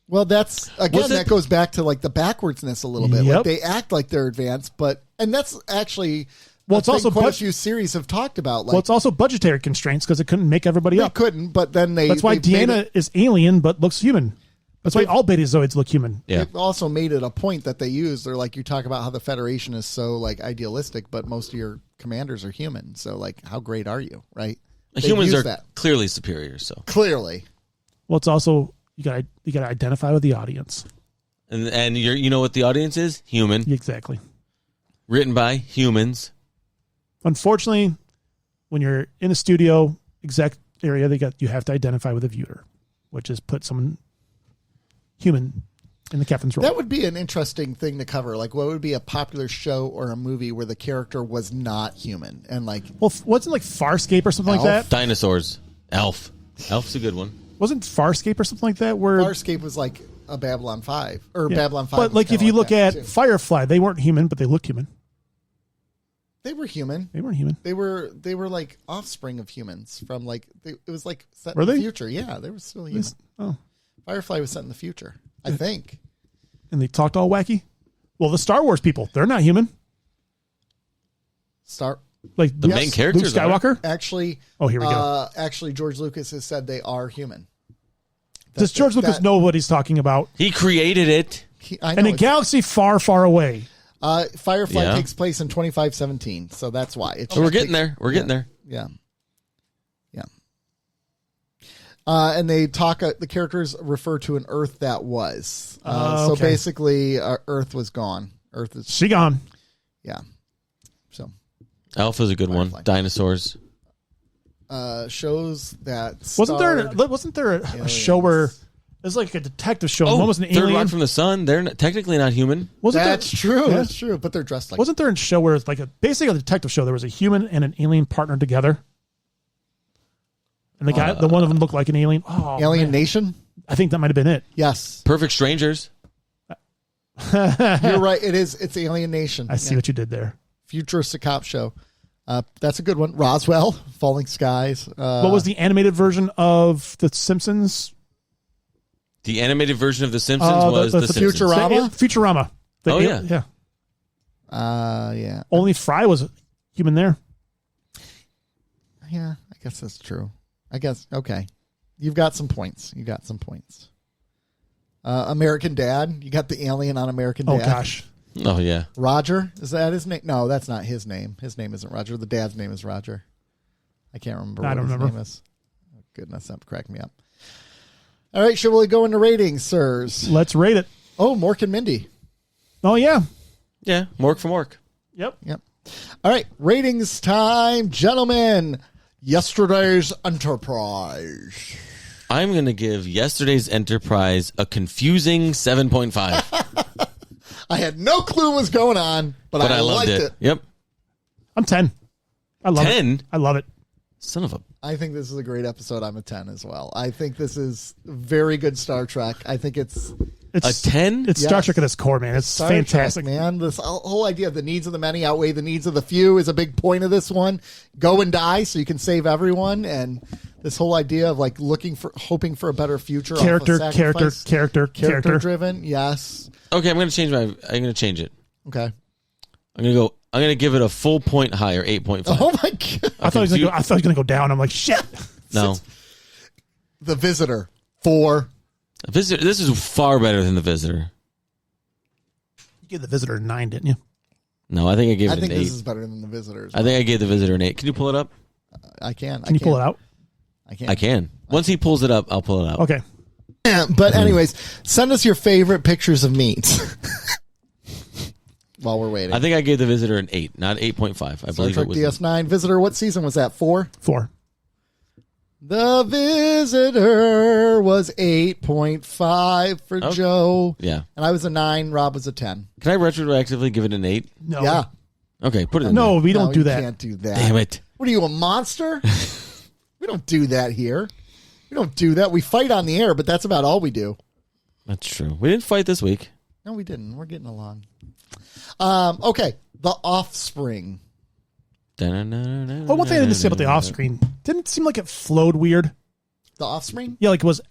Well, that's again that goes back to like the backwardsness a little bit. Yep. Like they act like they're advanced, and that's actually it's also quite a few series have talked about. Like, it's also budgetary constraints because it couldn't make everybody up. They couldn't, but then that's why Deanna is alien but looks human. That's why all Betazoids look human. Yeah. They've also made it a point that they use. They're like, you talk about how the Federation is so like idealistic, but most of your commanders are human. So like, how great are you, right? Humans are clearly superior. So clearly, well, it's also you got to identify with the audience, and you know what the audience is? Human. Exactly. Written by humans. Unfortunately, when you're in a studio exec area, you have to identify with a viewer, which is put someone human in the captain's role. That would be an interesting thing to cover. Like, what would be a popular show or a movie where the character was not human? And like, well, wasn't like Farscape or something like that? Dinosaurs. Elf's a good one. Wasn't Farscape or something like that? Where Farscape was like a Babylon 5 or Babylon 5. But like, if you look at Firefly, they weren't human, but they looked human. They were human. They weren't human. They were like offspring of humans from like it was like set were in the they? future. Yeah, they were still human. Firefly was set in the future, I think. And they talked all wacky. Well, the Star Wars people, they're not human. Like the main characters, Luke Skywalker. Actually, here we go. Actually, George Lucas has said they are human. Does George Lucas know what he's talking about? He created it. In a galaxy far, far away. Firefly takes place in 2517, so that's why. We're getting there. We're getting there. Yeah. And they talk. The characters refer to an Earth that was. So basically, Earth was gone. She gone. Yeah. So. Alpha's a good one. Dinosaurs. Shows that wasn't there a show where it was like a detective show? One was an alien. Third Rock from the Sun. They're technically not human. That's true. Yeah. That's true. But they're dressed like. Wasn't there a show where it's like basically a detective show? There was a human and an alien partnered together. And the one of them looked like an alien. Oh, Alien Nation? I think that might have been it. Yes. Perfect Strangers. You're right. It's Alien Nation. I see what you did there. Futuristic cop show. That's a good one. Roswell, Falling Skies. What was the animated version of The Simpsons? The animated version of The Simpsons was The Simpsons. Futurama. Yeah. Yeah. Only Fry was human there. Yeah, I guess that's true. I guess, okay. You've got some points. American Dad. You got the alien on American Dad. Oh, gosh. Oh, yeah. Roger? Is that his name? No, that's not his name. His name isn't Roger. The dad's name is Roger. I can't remember what his name is. Oh, goodness, that cracked me up. All right, shall we go into ratings, sirs? Let's rate it. Oh, Mork and Mindy. Oh, yeah. Yeah, Mork from Mork. Yep. All right, ratings time, gentlemen. Yesterday's Enterprise. I'm going to give yesterday's Enterprise a confusing 7.5. I had no clue what was going on, but I loved liked it. Yep. I'm 10. I love 10? it. I love it. Son of a... I think this is a great episode. I'm a 10 as well. I think this is very good Star Trek. I think it's a 10? It's Star Trek at its core, man. It's Star fantastic. Trek, man. This whole idea of the needs of the many outweigh the needs of the few is a big point of this one. Go and die so you can save everyone. And this whole idea of like hoping for a better future. Character driven. Yes. Okay, I'm going to change it. Okay. I'm gonna give it a full point higher, 8.5. Oh my god! I thought he was going to go down. I'm like, shit. No. The Visitor 4. This is far better than The Visitor. You gave The Visitor a 9, didn't you? No, I think I gave it I think an 8. this is better than The Visitor. I think I gave The Visitor an 8. Can you pull it up? I can. Can you pull it out? I can. Once he pulls it up, I'll pull it out. Okay. Yeah, but anyways, send us your favorite pictures of meat while we're waiting. I think I gave The Visitor an 8, not 8.5. I Star believe Trek it was. DS9 Visitor. What season was that? 4. 4. The Visitor was 8.5 for Joe. Yeah. And I was a 9. Rob was a 10. Can I retroactively give it an 8? No. Yeah. Okay, put it in No, there. we don't do you that. Can't do that. Damn it. What are you, a monster? We don't do that here. We don't do that. We fight on the air, but that's about all we do. That's true. We didn't fight this week. No, we didn't. We're getting along. Okay. The Offspring. Oh, one thing I didn't say about the off screen, didn't it seem like it flowed weird? The Offspring? Yeah, like it was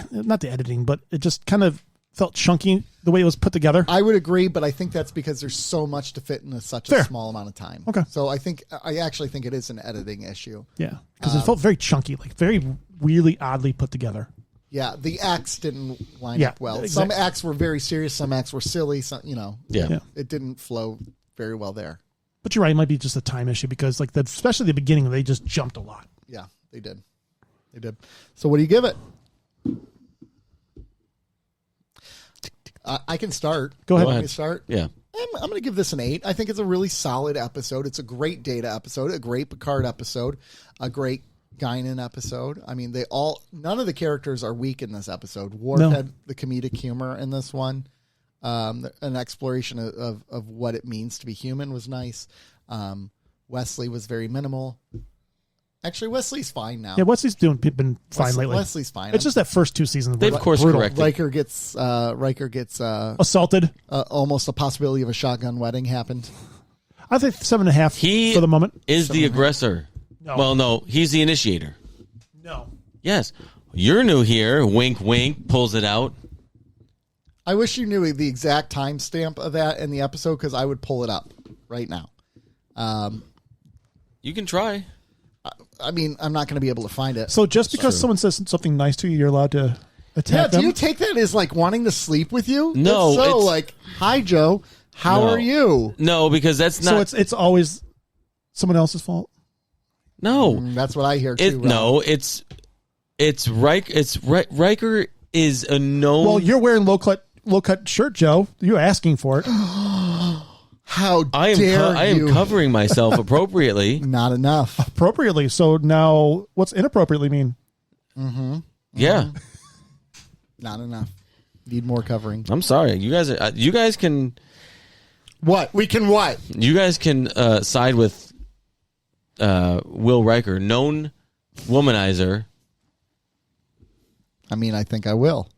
not the editing, but it just kind of felt chunky the way it was put together. I would agree, but I think that's because there's so much to fit in such a Fair. small amount of time. Okay. So I actually think it is an editing issue. Yeah, because it felt very chunky, like very really oddly put together. Yeah, the acts didn't line up well. exactly. Some acts were very serious, some acts were silly. Some, Yeah. it didn't flow very well there. But you're right, it might be just a time issue because, like, especially the beginning, they just jumped a lot. Yeah, they did. They did. So what do you give it? I can start. Go ahead. Want me to start? Yeah. I'm going to give this an 8. I think it's a really solid episode. It's a great Data episode, a great Picard episode, a great Guinan episode. I mean, none of the characters are weak in this episode. Worf had the comedic humor in this one. An exploration of what it means to be human was nice. Wesley was very minimal. Actually, Wesley's fine now. Yeah, Wesley's been fine lately. Wesley's fine. It's just that first 2 seasons. They've, were of course, brutal. corrected. Riker gets assaulted. Almost a possibility of a shotgun wedding happened. I think 7.5 for the moment. Is the aggressor. No. Well, no, he's the initiator. No. Yes. You're new here. Wink, wink. Pulls it out. I wish you knew the exact timestamp of that in the episode because I would pull it up right now. You can try. I mean, I'm not going to be able to find it. So just because someone says something nice to you, you're allowed to attack them? Do you take that as like wanting to sleep with you? No, It's it's- like, hi, Joe. How No. are you? No, because that's not. So it's always someone else's fault? No. That's what I hear too. Rob. No, it's Riker. Riker is a known. Well, you're wearing low cut shirt, Joe. You're asking for it. How I dare you? am covering myself appropriately. Not enough. Appropriately. So now, what's inappropriately mean? Yeah. Not enough. Need more covering. I'm sorry. You guys can. What? We can what? You guys can side with Will Riker, known womanizer. I mean, I think I will.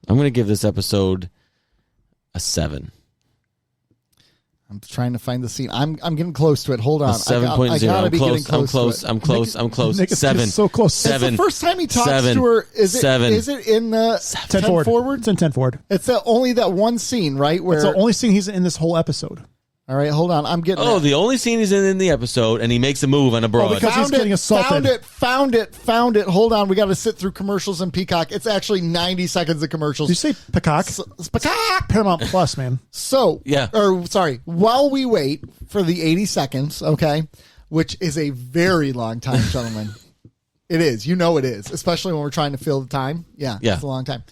I'm going to give this episode a 7. I'm trying to find the scene. I'm getting close to it. Hold on. A 7.0. I gotta I'm be getting close. to it. I'm close. Nick is 7. so close. Seven. It's the first time he talks 7. to her. Is it? 7. Is it in the 10 forward. It's in 10 forward. It's only that one scene, right? Where It's the only scene he's in this whole episode. all right, hold on. I'm getting. Oh, it. the only scene he's in the episode, and he makes a move on a broad. because he's getting assaulted. Found it. Hold on. We got to sit through commercials and Peacock. It's actually 90 seconds of commercials. Did you say Peacock? Peacock. Paramount Plus, man. So, Yeah. Or sorry, while we wait for the 80 seconds, okay, which is a very long time, gentlemen. It is. You know it is, especially when we're trying to fill the time. Yeah. It's a long time.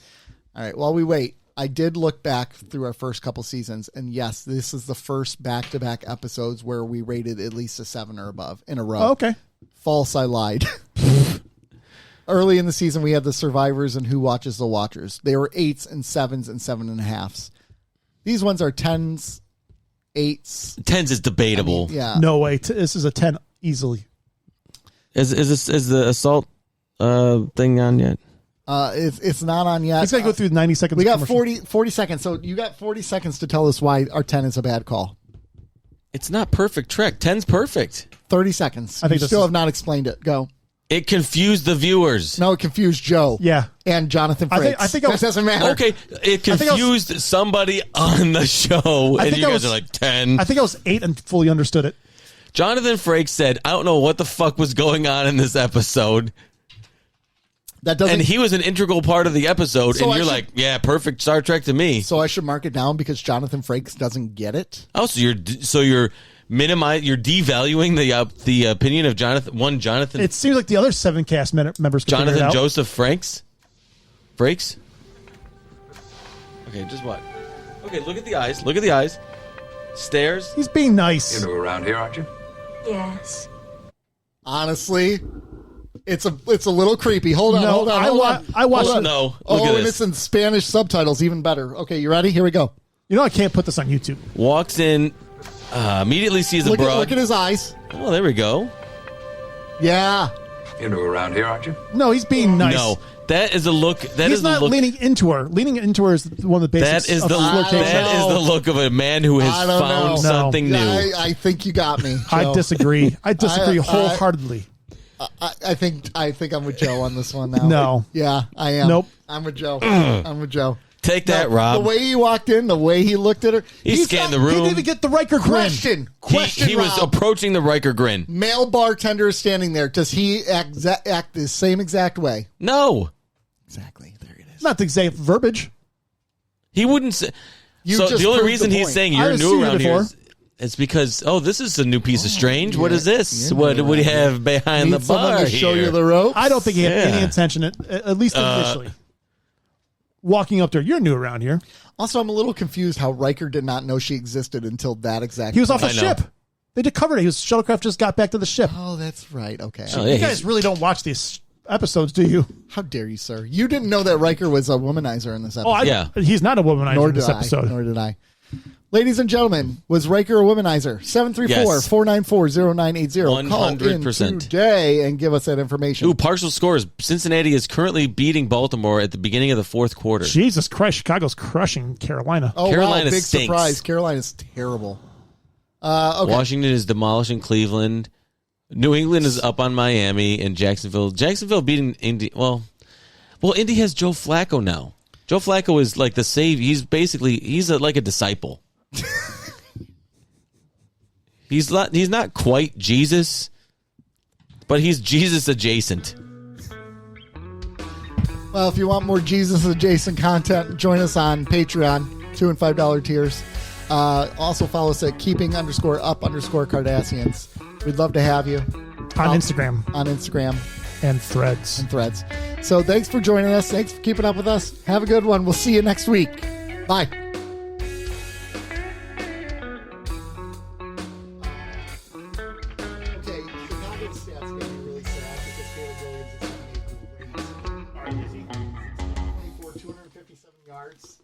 All right. While we wait, I did look back through our first couple seasons, and yes, this is the first back-to-back episodes where we rated at least a 7 or above in a row. Oh, okay. False, I lied. Early in the season, we had the Survivors and Who Watches the Watchers. They were 8s and 7s and 7.5s. These ones are 10s, 8s. 10s is debatable. Yeah. No way. This is a 10 easily. Is the assault thing on yet? It's not on yet. He's got to go through 90 seconds. We of got commercial. 40 seconds. So you got 40 seconds to tell us why our 10 is a bad call. It's not perfect Trek. 10's perfect. 30 seconds. I think you this still is- have not explained it. Go. It confused the viewers. No, it confused Joe. Yeah. And Jonathan I Frakes. think I was- that doesn't matter. Okay, it confused somebody on the show, and you guys are like 10. I think I was 8 and fully understood it. Jonathan Frakes said, I don't know what the fuck was going on in this episode. That doesn't. And he was an integral part of the episode, So and I you're should- like, yeah, perfect Star Trek to me. So I should mark it down because Jonathan Frakes doesn't get it. Oh, so you're devaluing the opinion of Jonathan. It seems like the other 7 cast members could figure it Jonathan out. Joseph Frakes. Okay, just what? Okay, look at the eyes. Look at the eyes. Stares. He's being nice. You're new around here, aren't you? Yes. Honestly, it's a little creepy. Hold on, No, hold on. I watched Hold on. No, look Oh, at and this. it's in Spanish subtitles, even better. Okay, you ready? Here we go. You know I can't put this on YouTube. Walks in, immediately sees a Look broad. at his eyes. Oh, there we go. Yeah. You're new around here, aren't you? No, he's being nice. No, that is a look. That He's is not the look. leaning into her. Leaning into her is one of the basics That is of the flirtation. that is the look of a man who I has don't found know. something new. I think you got me. I Joe. disagree. I disagree I- wholeheartedly. I think I'm with Joe on this one now. No. Yeah, I am. Nope. I'm with Joe. I'm with Joe. Take that, No, Rob. The way he walked in, the way he looked at her. He scanned the He room. didn't even get the Riker grin. Question, He was Rob. approaching the Riker grin. Male bartender is standing there. Does he act the same exact way? No, Exactly. There it is. Not the exact verbiage. he wouldn't say. You So just the only proved reason the he's point. saying I've you're seen new you around here before. is because this is a new piece of strange. What yeah. is this? You're What new do you around have behind Need the someone bar to show here? you the ropes? I don't think he had any Yeah. intention, at least initially. Walking up there, you're new around here. Also, I'm a little confused how Riker did not know she existed until that exact He was off the point. I know. ship. They discovered it. His shuttlecraft just got back to the ship. Oh, that's right. Okay. Oh, yeah, You guys really don't watch these episodes, do you? How dare you, sir? You didn't know that Riker was a womanizer in this episode. Oh, Yeah. He's not a womanizer Nor in this did episode. I. Nor did I. Ladies and gentlemen, was Riker a womanizer? 734-494-0980. Call in 100%. today and give us that information. Ooh, partial scores. Cincinnati is currently beating Baltimore at the beginning of the fourth quarter. Jesus Christ, Chicago's crushing Carolina. Oh, Carolina wow, big stinks. surprise. Carolina's terrible. Okay. Washington is demolishing Cleveland. New England is up on Miami, and Jacksonville beating Indy. Well, Indy has Joe Flacco now. Joe Flacco is like the save. He's like a disciple. He's not quite Jesus, but he's Jesus adjacent. Well, if you want more Jesus adjacent content, join us on Patreon, $2 and $5 tiers. Also follow us at keeping_up_Cardassians. We'd love to have you On Instagram on Instagram and Threads. and Threads. So thanks for joining us. Thanks for keeping up with us. Have a good one. We'll see you next week. Bye. Okay, Chicago's stats are going to be really sad because Caleb Williams is going to make the 257 yards.